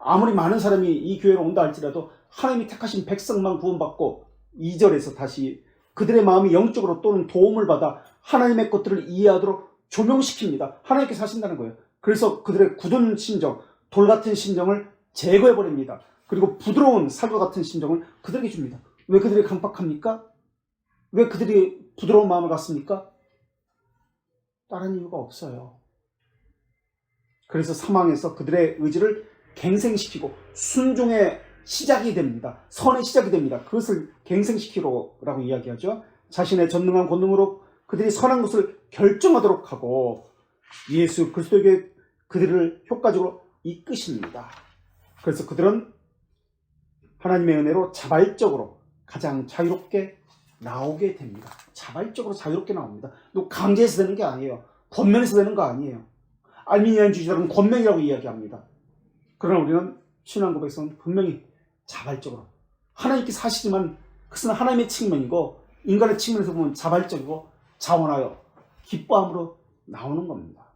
아무리 많은 사람이 이 교회로 온다 할지라도 하나님이 택하신 백성만 구원받고 2절에서 다시 그들의 마음이 영적으로 또는 도움을 받아 하나님의 것들을 이해하도록 조명시킵니다. 하나님께서 하신다는 거예요. 그래서 그들의 굳은 심정, 돌 같은 심정을 제거해버립니다. 그리고 부드러운 살과 같은 심정을 그들에게 줍니다. 왜 그들이 강박합니까? 왜 그들이 부드러운 마음을 갖습니까? 다른 이유가 없어요. 그래서 사망에서 그들의 의지를 갱생시키고 순종의 시작이 됩니다. 선의 시작이 됩니다. 그것을 갱생시키라고 이야기하죠. 자신의 전능한 권능으로 그들이 선한 것을 결정하도록 하고 예수 그리스도에게 그들을 효과적으로 이끄십니다. 그래서 그들은 하나님의 은혜로 자발적으로 가장 자유롭게 나오게 됩니다. 자발적으로 자유롭게 나옵니다. 또 강제해서 되는 게 아니에요. 권면해서 되는 거 아니에요. 알미니안 주의자들은 권면이라고 이야기합니다. 그러나 우리는 신앙 고백에서는 분명히 자발적으로 하나님께서 하시지만 그것은 하나님의 측면이고 인간의 측면에서 보면 자발적이고 자원하여 기뻐함으로 나오는 겁니다.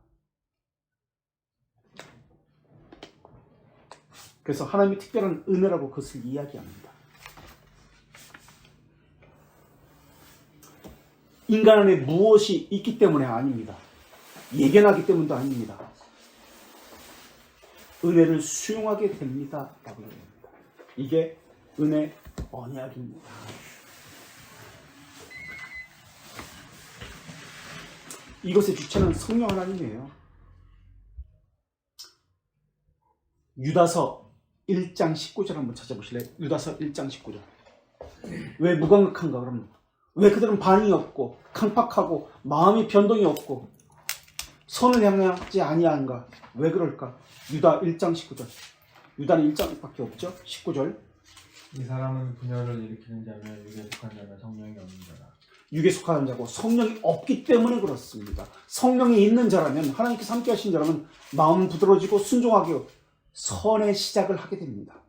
그래서 하나님의 특별한 은혜라고 그것을 이야기합니다. 인간 안에 무엇이 있기 때문에 아닙니다. 예견하기 때문도 아닙니다. 은혜를 수용하게 됩니다. 라고 얘기합니다. 이게 은혜 언약입니다. 이것의 주체는 성령 하나님이에요. 유다서 1장 19절 한번 찾아보실래요? 유다서 1장 19절. 왜 무감각한가 그러면? 왜 그들은 반응이 없고 강팍하고 마음이 변동이 없고 선을 향하지 아니한가? 왜 그럴까? 유다 1장 19절. 유다는 1장밖에 없죠? 19절. 이 사람은 분열을 일으키는 자며 육에 속한 자가 성령이 없는 자라. 육에 속한 자고 성령이 없기 때문에 그렇습니다. 성령이 있는 자라면 하나님께서 함께 하신 자라면 마음은 부드러워지고 순종하고 선의 시작을 하게 됩니다.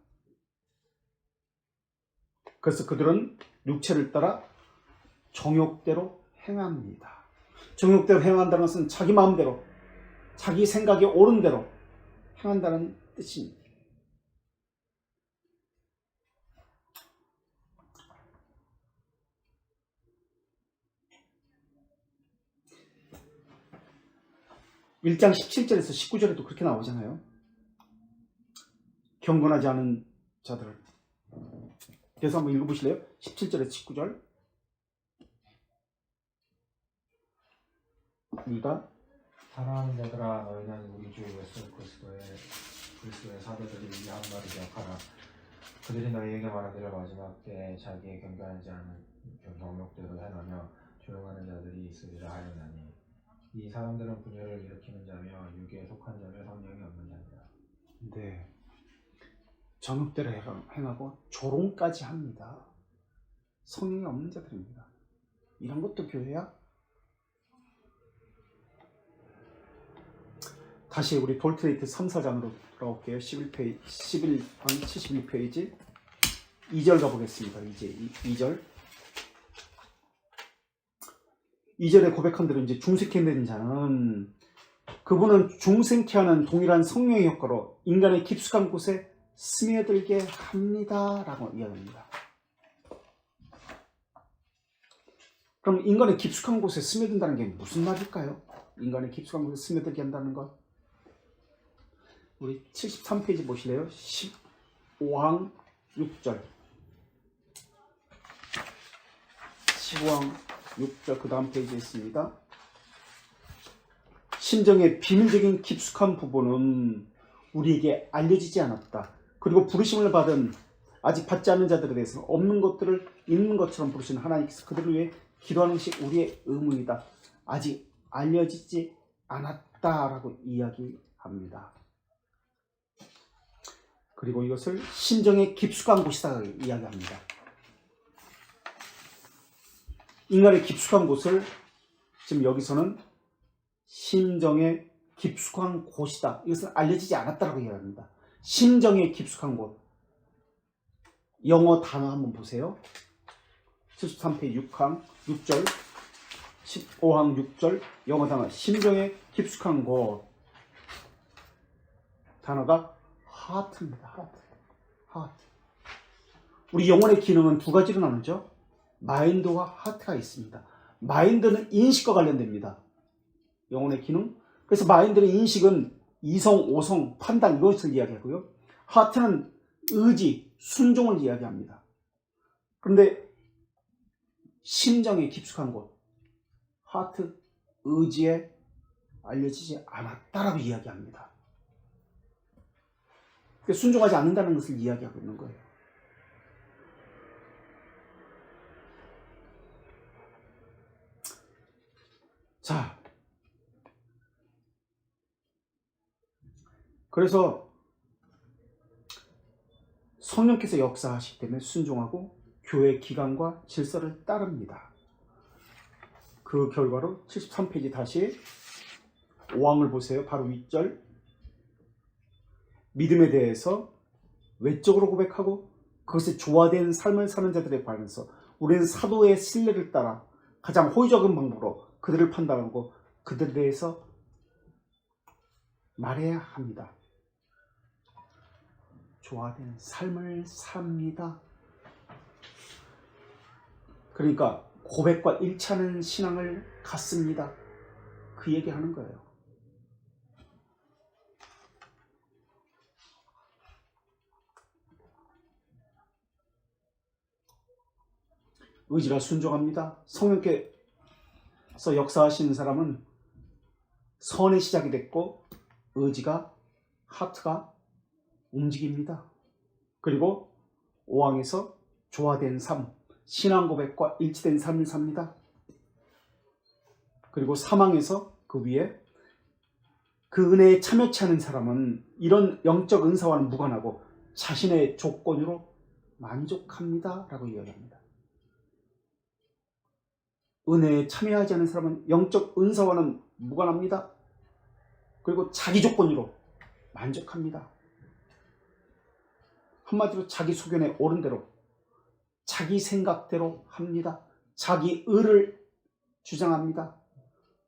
그래서 그들은 육체를 따라 정욕대로 행합니다. 정욕대로 행한다는 것은 자기 마음대로 자기 생각에 옳은 대로 행한다는 뜻입니다. (1장 17절에서) (19절에도) 그렇게 나오잖아요. 경건하지 않은 자들. 그래서 한번 읽어보실래요? 17절에서 19절. 유다. 사랑하는 자들아, 너희는 우리 주 예수 그리스도의 사도들이 한 말을 기억하라. 그들이 너희에게 말하기를 마지막 때에 자기의 경건하지 않은 정욕대로 행하며 조용하는 자들이 있으리라 하였나니, 이 사람들은 분열을 일으키는 자며 육에 속한 자며 성령이 없는 자니라. 네. 정욕대로 행하고 조롱까지 합니다. 성령이 없는 자들입니다. 이런 것도 교회야? 다시 우리 돌트레이트 3, 4장으로 돌아올게요. 11장 71페이지 2절 가보겠습니다. 이제 2절. 2절에 고백한 대로 이제 중생케 된 자는 그분은 중생케 하는 동일한 성령의 효과로 인간의 깊숙한 곳에 스며들게 합니다. 라고 이야기합니다. 그럼 인간의 깊숙한 곳에 스며든다는 게 무슨 말일까요? 인간의 깊숙한 곳에 스며들게 한다는 것. 우리 73페이지 보실래요? 15항 6절. 15항 6절 그 다음 페이지에 있습니다. 심정의 비밀적인 깊숙한 부분은 우리에게 알려지지 않았다. 그리고 부르심을 받은 아직 받지 않는 자들에 대해서는 없는 것들을 있는 것처럼 부르시는 하나님께서 그들을 위해 기도하는 것이 우리의 의무이다. 아직 알려지지 않았다라고 이야기합니다. 그리고 이것을 심정의 깊숙한 곳이다 이야기합니다. 인간의 깊숙한 곳을 지금 여기서는 심정의 깊숙한 곳이다. 이것은 알려지지 않았다라고 이야기합니다. 심정의 깊숙한 곳. 영어 단어 한번 보세요. 73페이지 6항 6절 15항 6절 영어 단어 심정에 깊숙한 곳 단어가 하트입니다. 하트. 우리 영혼의 기능은 두 가지로 나누죠. 마인드와 하트가 있습니다. 마인드는 인식과 관련됩니다. 영혼의 기능. 그래서 마인드는 인식은 이성, 오성, 판단 이것을 이야기하고요. 하트는 의지, 순종을 이야기합니다. 그런데 심정에 깊숙한 곳, 하트, 의지에 알려지지 않았다라고 이야기합니다. 순종하지 않는다는 것을 이야기하고 있는 거예요. 자, 그래서 성령께서 역사하시기 때문에 순종하고 교회 기관과 질서를 따릅니다. 그 결과로 73페이지 다시 5항을 보세요. 바로 윗절. 믿음에 대해서 외적으로 고백하고 그것에 조화된 삶을 사는 자들에 관해서 우리는 사도의 신뢰를 따라 가장 호의적인 방법으로 그들을 판단하고 그들에 대해서 말해야 합니다. 조화된 삶을 삽니다. 그러니까 고백과 일치하는 신앙을 갖습니다. 그 얘기하는 거예요. 의지가 순종합니다. 성령께서 역사하시는 사람은 선의 시작이 됐고 의지가 하트가 움직입니다. 그리고 5항에서 조화된 삶, 신앙 고백과 일치된 삶을 삽니다. 그리고 3항에서 그 위에 그 은혜에 참여치 않은 사람은 이런 영적 은사와는 무관하고 자신의 조건으로 만족합니다 라고 이야기합니다. 은혜에 참여하지 않은 사람은 영적 은사와는 무관합니다. 그리고 자기 조건으로 만족합니다. 한마디로 자기 소견에 옳은 대로 자기 생각대로 합니다. 자기 의를 주장합니다.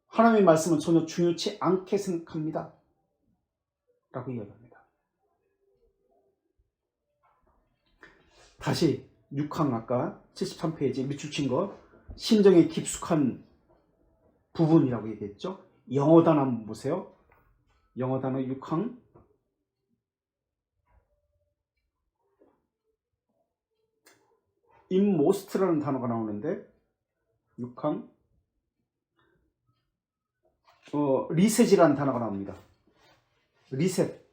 하나님의 말씀은 전혀 중요치 않게 생각합니다. 라고 이야기합니다. 다시 6항 아까 73페이지 밑줄 친 거 심정에 깊숙한 부분이라고 얘기했죠. 영어 단어 한번 보세요. 영어 단어 6항 inmost라는 단어가 나오는데 6항 리셋이라는 단어가 나옵니다. 리셋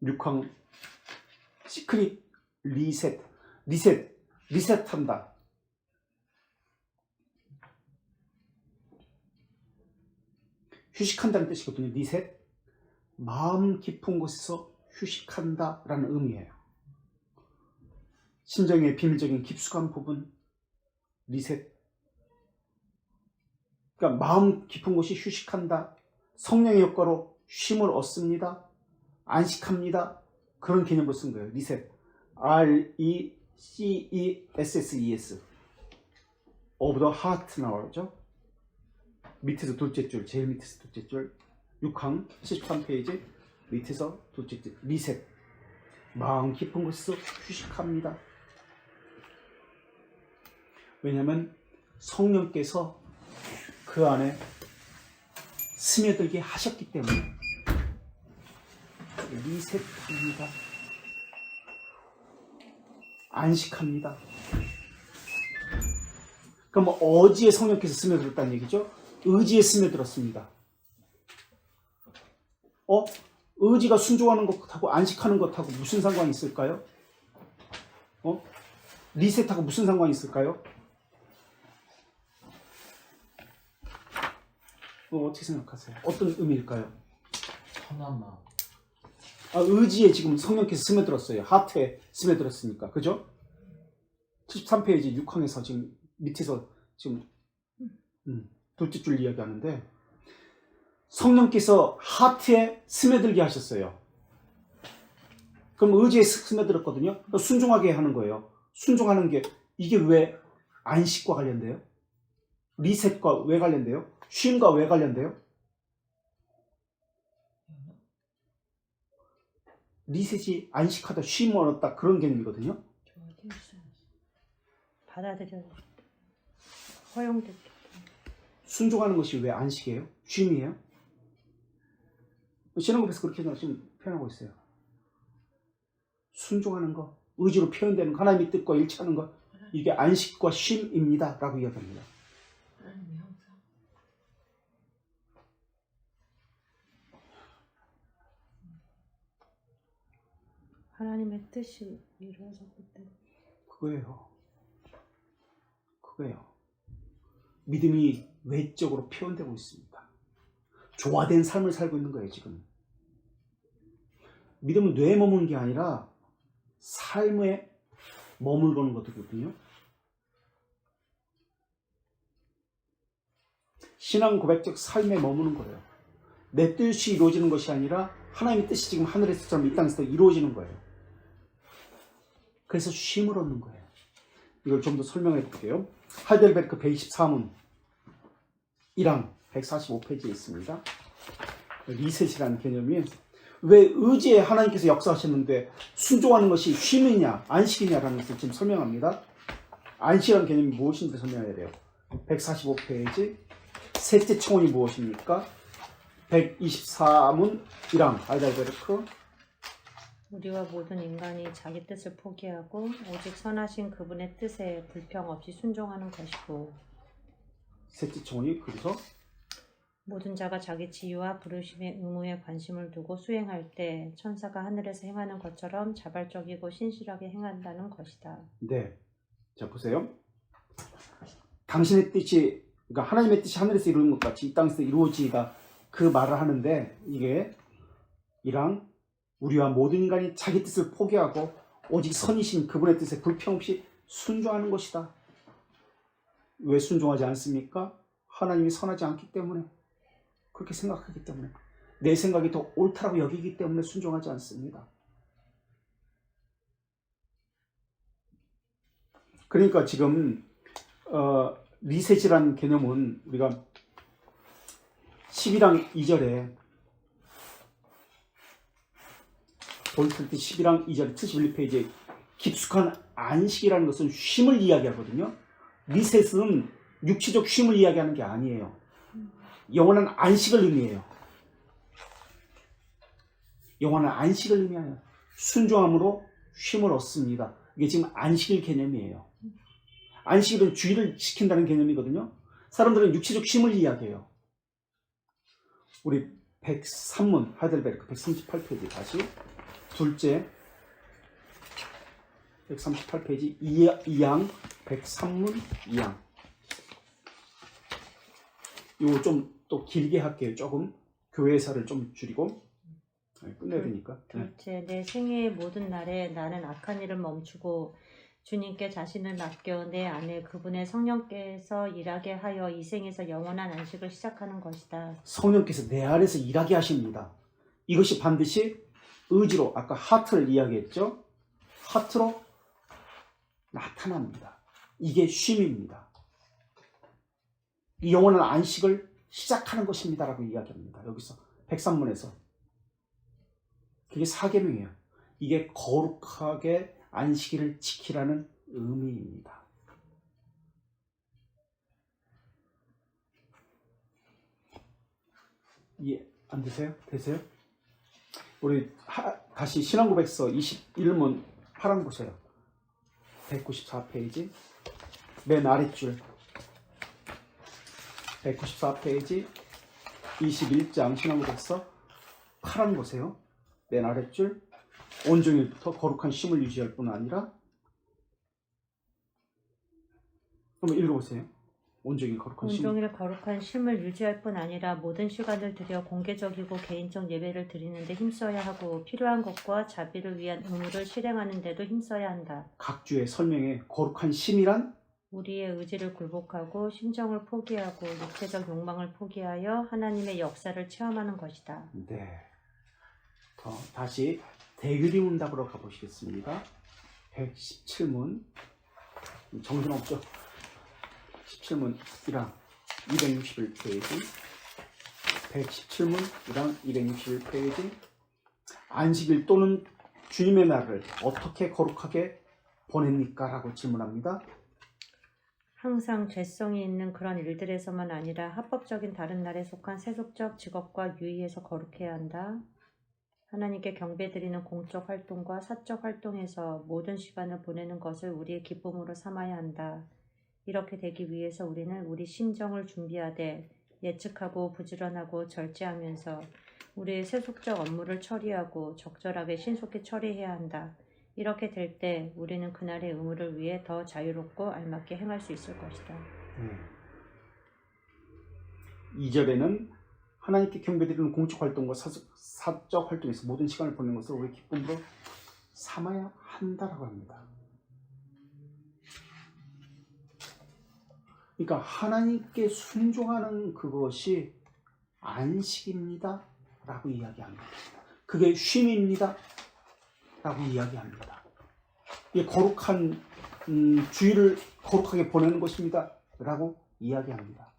6항 시크릿 리셋한다. 휴식한다는 뜻이거든요. 리셋 마음 깊은 곳에서 휴식한다 라는 의미예요. 심정의 비밀적인 깊숙한 부분 리셋. 그러니까 마음 깊은 곳이 휴식한다. 성령의 효과로 쉼을 얻습니다. 안식합니다. 그런 개념으로 쓴 거예요. 리셋. R-E-C-E-S-S-E-S of the heart 나오죠. 밑에서 둘째 줄, 제일 밑에서 둘째 줄 6항 73페이지 밑에서 둘째 줄 리셋. 마음 깊은 곳에서 휴식합니다. 왜냐하면 성령께서 그 안에 스며들게 하셨기 때문에 리셋합니다. 안식합니다. 그럼 어디에 성령께서 스며들었다는 얘기죠? 의지에 스며들었습니다. 의지가 순종하는 것하고 안식하는 것하고 무슨 상관이 있을까요? 리셋하고 무슨 상관이 있을까요? 어떻게 생각하세요? 어떤 의미일까요? 편한 마음. 의지에 지금 성령께서 스며들었어요. 하트에 스며들었으니까. 그죠? 73페이지 6항에서 지금 밑에서 지금 둘째 줄 이야기하는데 성령께서 하트에 스며들게 하셨어요. 그럼 의지에 스며들었거든요. 순종하게 하는 거예요. 순종하는 게 이게 왜 안식과 관련돼요? 리셋과 왜 관련돼요? 쉼과 왜 관련돼요? 리셋이 안식하다, 쉼을 얻었다 그런 개념이거든요. 받아들여 허용됐기 순종하는 것이 왜 안식이에요? 쉼이에요? 신앙급에서 그렇게 지금 표현하고 있어요. 순종하는 거, 의지로 표현되는 거, 하나님의 뜻과 일치하는 것, 이게 안식과 쉼입니다 라고 이야기합니다. 하나님이 항상 하나님의 뜻이 이루어졌기 때문에 그거예요. 그거예요. 믿음이 외적으로 표현되고 있습니다. 조화된 삶을 살고 있는 거예요, 지금. 믿음은 뇌에 머무는 게 아니라 삶에 머물거는 것들이거든요. 신앙 고백적 삶에 머무는 거예요. 내 뜻이 이루어지는 것이 아니라 하나님의 뜻이 지금 하늘에서처럼 이 땅에서 이루어지는 거예요. 그래서 쉼을 얻는 거예요. 이걸 좀 더 설명해 볼게요. 하이델베르크 124문 1항 145페이지에 있습니다. 리셋이라는 개념이 왜 의지에 하나님께서 역사하셨는데 순종하는 것이 쉼이냐 안식이냐라는 것을 지금 설명합니다. 안식이라는 개념이 무엇인지 설명해야 돼요. 145페이지 셋째 청원이 무엇입니까? 124문 1항 하이델베르크 우리와 모든 인간이 자기 뜻을 포기하고 오직 선하신 그분의 뜻에 불평 없이 순종하는 것이고 셋째 청원이 그래서 모든 자가 자기 지위와 부르심의 의무에 관심을 두고 수행할 때 천사가 하늘에서 행하는 것처럼 자발적이고 신실하게 행한다는 것이다. 네. 자 보세요. 당신의 뜻이 그러니까 하나님의 뜻이 하늘에서 이루어진 것 같이 이 땅에서 이루어지다 그 말을 하는데 이게 이랑 우리와 모든 인간이 자기 뜻을 포기하고 오직 선이신 그분의 뜻에 불평 없이 순종하는 것이다. 왜 순종하지 않습니까? 하나님이 선하지 않기 때문에 그렇게 생각하기 때문에 내 생각이 더 옳다고 여기기 때문에 순종하지 않습니다. 그러니까 지금 리셋이라는 개념은 우리가 11항 2절에 볼트 11항 2절 71페이지에 깊숙한 안식이라는 것은 쉼을 이야기하거든요. 리셋은 육체적 쉼을 이야기하는 게 아니에요. 영원한 안식을 의미해요. 영원한 안식을 의미하여 순종함으로 쉼을 얻습니다. 이게 지금 안식일 개념이에요. 안식일은 주의를 지킨다는 개념이거든요. 사람들은 육체적 쉼을 이야기해요. 우리 103문 하이델베르크 138페이지 다시 둘째 138페이지 2항 103문 2항 이거 좀 또 길게 할게요. 조금 교회사를 좀 줄이고 끝내야 되니까. 둘째, 내 생애의 모든 날에 나는 악한 일을 멈추고 주님께 자신을 맡겨 내 안에 그분의 성령께서 일하게 하여 이 생에서 영원한 안식을 시작하는 것이다. 성령께서 내 안에서 일하게 하십니다. 이것이 반드시 의지로 아까 하트를 이야기했죠. 하트로 나타납니다. 이게 쉼입니다. 이 영원한 안식을 시작하는 것입니다 라고 이야기합니다. 여기서 103문에서 그게 사계명이에요. 이게 거룩하게 안식일을 지키라는 의미입니다. 이해 안 되세요? 되세요? 우리 다시 신앙고백서 21문 하랑 보세요. 194페이지 맨 아랫줄 194페이지 21장 신앙고백서 파란 보세요. 맨 아랫줄 온종일부터 거룩한 쉼을 유지할 뿐 아니라 한번 읽어보세요. 온종일 거룩한 쉼. 온종일 거룩한 쉼을 유지할 뿐 아니라 모든 시간을 들여 공개적이고 개인적 예배를 드리는데 힘써야 하고 필요한 것과 자비를 위한 의무를 실행하는 데도 힘써야 한다. 각주의 설명에 거룩한 쉼이란 우리의 의지를 굴복하고 심정을 포기하고 육체적 욕망을 포기하여 하나님의 역사를 체험하는 것이다. 네. 다시 대규리 문답으로 가보시겠습니다. 117문 정신없죠? 17문 1항 261페이지 117문 1항 261페이지 안식일 또는 주님의 날을 어떻게 거룩하게 보냅니까? 라고 질문합니다. 항상 죄성이 있는 그런 일들에서만 아니라 합법적인 다른 날에 속한 세속적 직업과 유의에서 거룩해야 한다. 하나님께 경배드리는 공적 활동과 사적 활동에서 모든 시간을 보내는 것을 우리의 기쁨으로 삼아야 한다. 이렇게 되기 위해서 우리는 우리 심정을 준비하되 예측하고 부지런하고 절제하면서 우리의 세속적 업무를 처리하고 적절하게 신속히 처리해야 한다. 이렇게 될 때 우리는 그날의 의무를 위해 더 자유롭고 알맞게 행할 수 있을 것이다. 2절에는 하나님께 경배드리는 공적 활동과 사적 활동에서 모든 시간을 보내는 것을 우리의 기쁨으로 삼아야 한다라고 합니다. 그러니까 하나님께 순종하는 그것이 안식입니다 라고 이야기합니다. 그게 쉼입니다 라고 이야기합니다. 이게 거룩한 주일을 거룩하게 보내는 것입니다 라고 이야기합니다.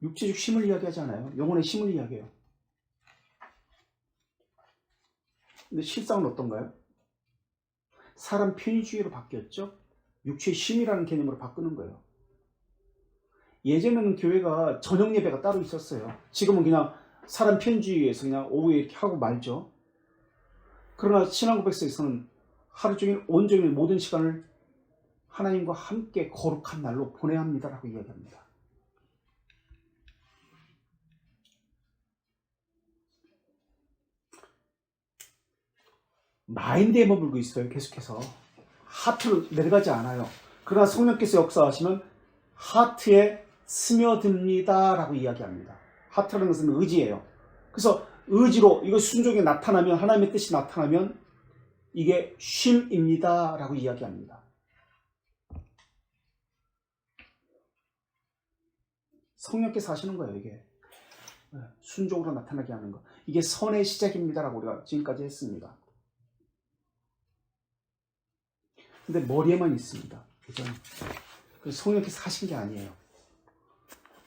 육체적 쉼을 이야기하지 않아요. 영혼의 쉼을 이야기해요. 근데 실상은 어떤가요? 사람 편의주의로 바뀌었죠. 육체의 쉼이라는 개념으로 바꾸는 거예요. 예전에는 교회가 저녁 예배가 따로 있었어요. 지금은 그냥 사람 편의주의에서 그냥 오후에 이렇게 하고 말죠. 그러나 신앙고백서에서는 하루 종일 온종일 모든 시간을 하나님과 함께 거룩한 날로 보내야 합니다라고 이야기합니다. 마인드에 머물고 있어요. 계속해서 하트로 내려가지 않아요. 그러나 성령께서 역사하시면 하트에 스며듭니다 라고 이야기합니다. 하트라는 것은 의지예요. 그래서 의지로 이거 순종이 나타나면, 하나님의 뜻이 나타나면 이게 쉼입니다 라고 이야기합니다. 성령께서 하시는 거예요. 이게 순종으로 나타나게 하는 거, 이게 선의 시작입니다 라고 우리가 지금까지 했습니다. 근데 머리에만 있습니다. 그죠? 성령께서 하신 게 아니에요.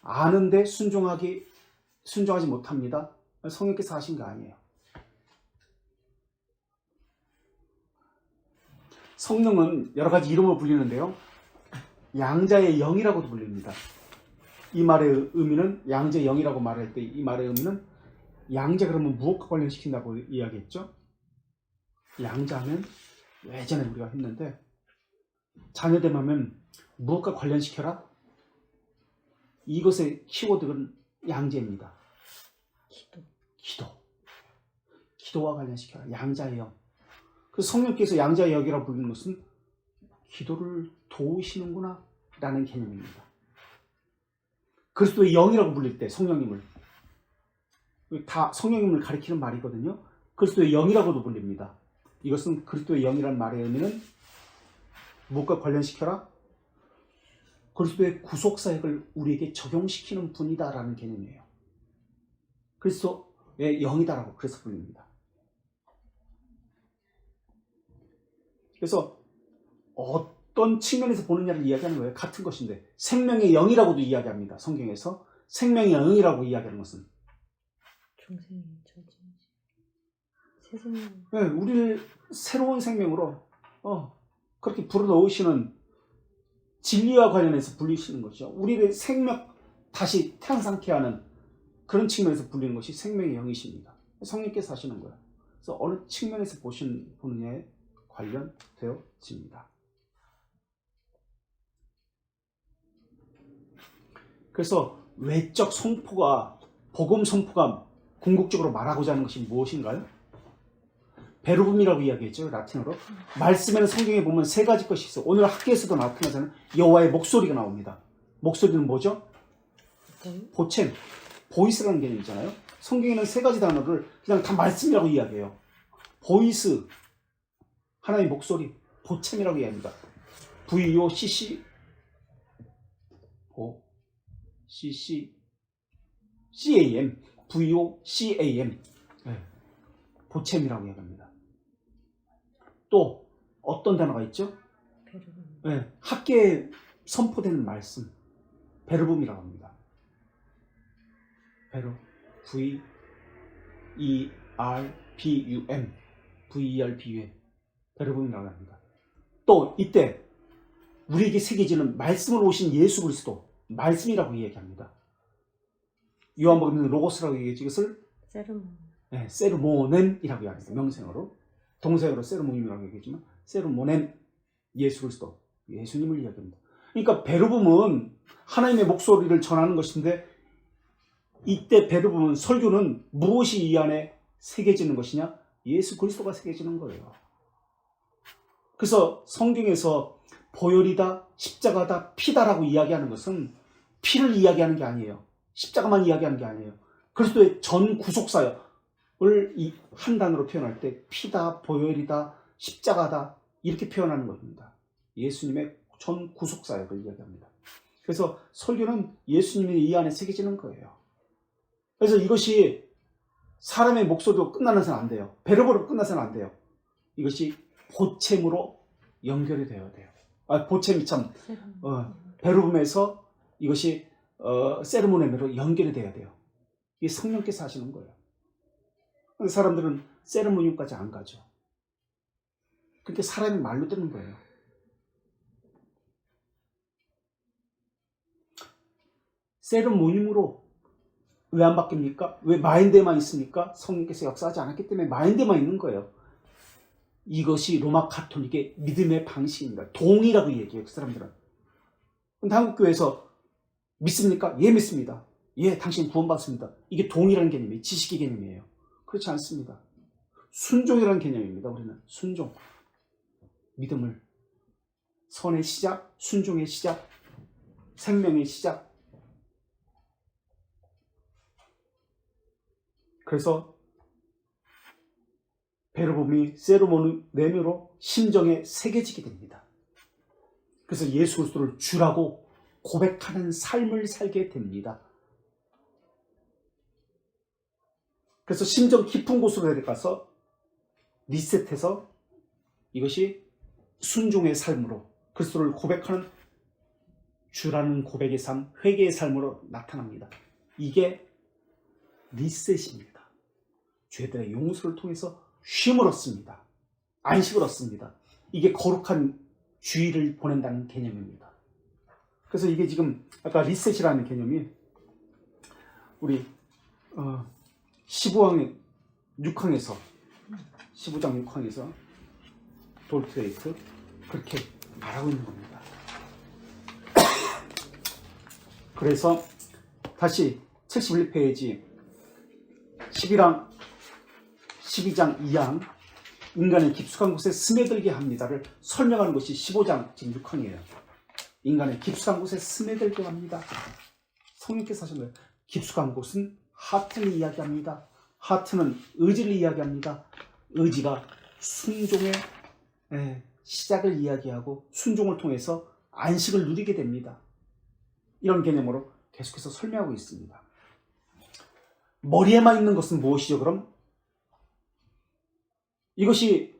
아는데 순종하지 못합니다. 성령께서 하신 게 아니에요. 성령은 여러 가지 이름으로 불리는데요. 양자의 영이라고도 불립니다. 이 말의 의미는, 양자의 영이라고 말할 때 이 말의 의미는, 양자 그러면 무엇과 관련시킨다고 이야기했죠? 양자는 예전에 우리가 했는데, 자녀됨 하면 무엇과 관련시켜라? 이것의 키워드는 양자입니다. 기도와 관련시켜라. 양자의 영. 그래서 성령께서 양자의 영이라고 부르는 것은 기도를 도우시는구나 라는 개념입니다. 그리스도의 영이라고 불릴 때 성령님을, 다 성령님을 가리키는 말이거든요. 그리스도의 영이라고도 불립니다. 이것은 그리스도의 영이라는 말의 의미는 무엇과 관련시켜라? 그리스도의 구속사역을 우리에게 적용시키는 분이다라는 개념이에요. 그리스도의 영이다라고 그래서 불립니다. 그래서 어떤 측면에서 보느냐를 이야기하는 거예요. 같은 것인데 생명의 영이라고도 이야기합니다. 성경에서 생명의 영이라고 이야기하는 것은 중생이 새 생명. 네, 우리를 새로운 생명으로 그렇게 불어넣으시는 진리와 관련해서 불리시는 것이죠. 우리를 생명 다시 태어나게 하는 그런 측면에서 불리는 것이 생명의 영이십니다. 성령께서 하시는 거예요. 그래서 어느 측면에서 보느냐에 관련되어집니다. 그래서 외적 선포가, 복음 선포가 궁극적으로 말하고자 하는 것이 무엇인가요? 베르붐이라고 이야기했죠. 라틴어로. 말씀에는 성경에 보면 세 가지 것이 있어요. 오늘 학교에서도 나타나잖아요. 여호와의 목소리가 나옵니다. 목소리는 뭐죠? 보챔, 보이스라는 개념이잖아요. 성경에는 세 가지 단어를 그냥 다 말씀이라고 이야기해요. 보이스, 하나의 목소리, 보챔이라고 이야기합니다. VOCC, CAM, VOCAM. 네. 보챔이라고 이야기합니다. 또 어떤 단어가 있죠? 베르분. 네, 학계에 선포되는 말씀, 베르붐이라고 합니다. 베르, V-E-R-B-U-M, V-E-R-B-U-M, 베르붐이라고 합니다. 또 이때 우리에게 새겨지는 말씀으로 오신 예수 그리스도, 말씀이라고 이야기합니다. 요한복음에는 로고스라고 얘기했지, 이것을 세르몬. 네, 세르모넨이라고 이야기합니다. 명생어로. 동생어로 세르모님이라고 얘기했지만 세르모넨, 예수 그리스도, 예수님을 이야기합니다. 그러니까 베르붐은 하나님의 목소리를 전하는 것인데, 이때 베르붐은, 설교는 무엇이 이 안에 새겨지는 것이냐? 예수 그리스도가 새겨지는 거예요. 그래서 성경에서 보혈이다, 십자가다, 피다라고 이야기하는 것은 피를 이야기하는 게 아니에요. 십자가만 이야기하는 게 아니에요. 그리스도의 전 구속사역을 이 한 단어로 표현할 때 피다, 보혈이다, 십자가다 이렇게 표현하는 겁니다. 예수님의 전 구속사역을 이야기합니다. 그래서 설교는 예수님이 이 안에 새겨지는 거예요. 그래서 이것이 사람의 목소리로 끝나서는 안 돼요. 베르버로 끝나서는 안 돼요. 이것이 보챔으로 연결이 되어야 돼요. 보챔이 참 베르붐에서 이것이 세르모넴으로 연결이 돼야 돼요. 이게 성령께서 하시는 거예요. 사람들은 세르모늄까지 안 가죠. 그렇게 사람이 말로 듣는 거예요. 세르모늄으로 왜 안 바뀝니까? 왜 마인드에만 있습니까? 성령께서 역사하지 않았기 때문에 마인드에만 있는 거예요. 이것이 로마 가톨릭의 믿음의 방식입니다. 동이라고 얘기해요, 그 사람들은. 근데 한국교회에서 믿습니까? 예, 믿습니다. 예, 당신 구원받습니다. 이게 동이라는 개념이에요. 지식의 개념이에요. 그렇지 않습니다. 순종이라는 개념입니다. 우리는 순종. 믿음을. 선의 시작, 순종의 시작, 생명의 시작. 그래서 베르붐이 세르모넴으로 심정에 새겨지게 됩니다. 그래서 예수 그리스도를 주라고 고백하는 삶을 살게 됩니다. 그래서 심정 깊은 곳으로 내려가서 리셋해서 이것이 순종의 삶으로 그리스도를 고백하는 주라는 고백의 삶, 회개의 삶으로 나타납니다. 이게 리셋입니다. 죄들의 용서를 통해서 쉼을 얻습니다. 안식을 얻습니다. 이게 거룩한 주의를 보낸다는 개념입니다. 그래서 이게 지금 아까 리셋이라는 개념이 우리 15장 6항에서 15장 6항에서 돌트레이트 그렇게 말하고 있는 겁니다. 그래서 다시 71페이지 12장 2항 인간의 깊숙한 곳에 스며들게 합니다를 설명하는 것이 15장 지금 6항이에요. 인간의 깊숙한 곳에 스며들게 합니다. 성령께서 하신 거예요. 깊숙한 곳은 하트를 이야기합니다. 하트는 의지를 이야기합니다. 의지가 순종의 시작을 이야기하고 순종을 통해서 안식을 누리게 됩니다. 이런 개념으로 계속해서 설명하고 있습니다. 머리에만 있는 것은 무엇이죠 그럼? 이것이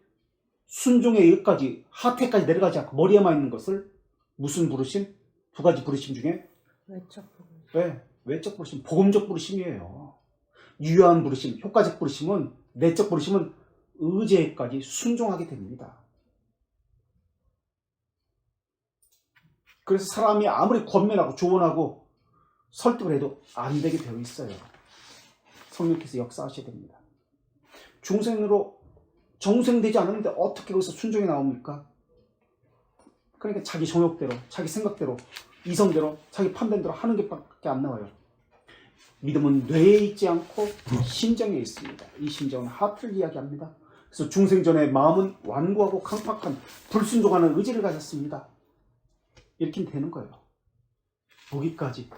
순종의 여기까지 하트까지 내려가지 않고 머리에만 있는 것을 무슨 부르심? 두 가지 부르심 중에 외적 부르심. 네, 외적 부르심, 복음적 부르심이에요. 유효한 부르심, 효과적 부르심은, 내적 부르심은 의제까지 순종하게 됩니다. 그래서 사람이 아무리 권면하고 조언하고 설득을 해도 안 되게 되어 있어요. 성령께서 역사하셔야 됩니다. 중생으로 정생되지 않았는데 어떻게 거기서 순종이 나옵니까? 그러니까 자기 정욕대로, 자기 생각대로, 이성대로, 자기 판단대로 하는 게 밖에 안 나와요. 믿음은 뇌에 있지 않고 심정에 있습니다. 이 심정은 하트를 이야기합니다. 그래서 중생전의 마음은 완고하고 강팍한 불순종하는 의지를 가졌습니다. 이렇게 되는 거예요. 보기까지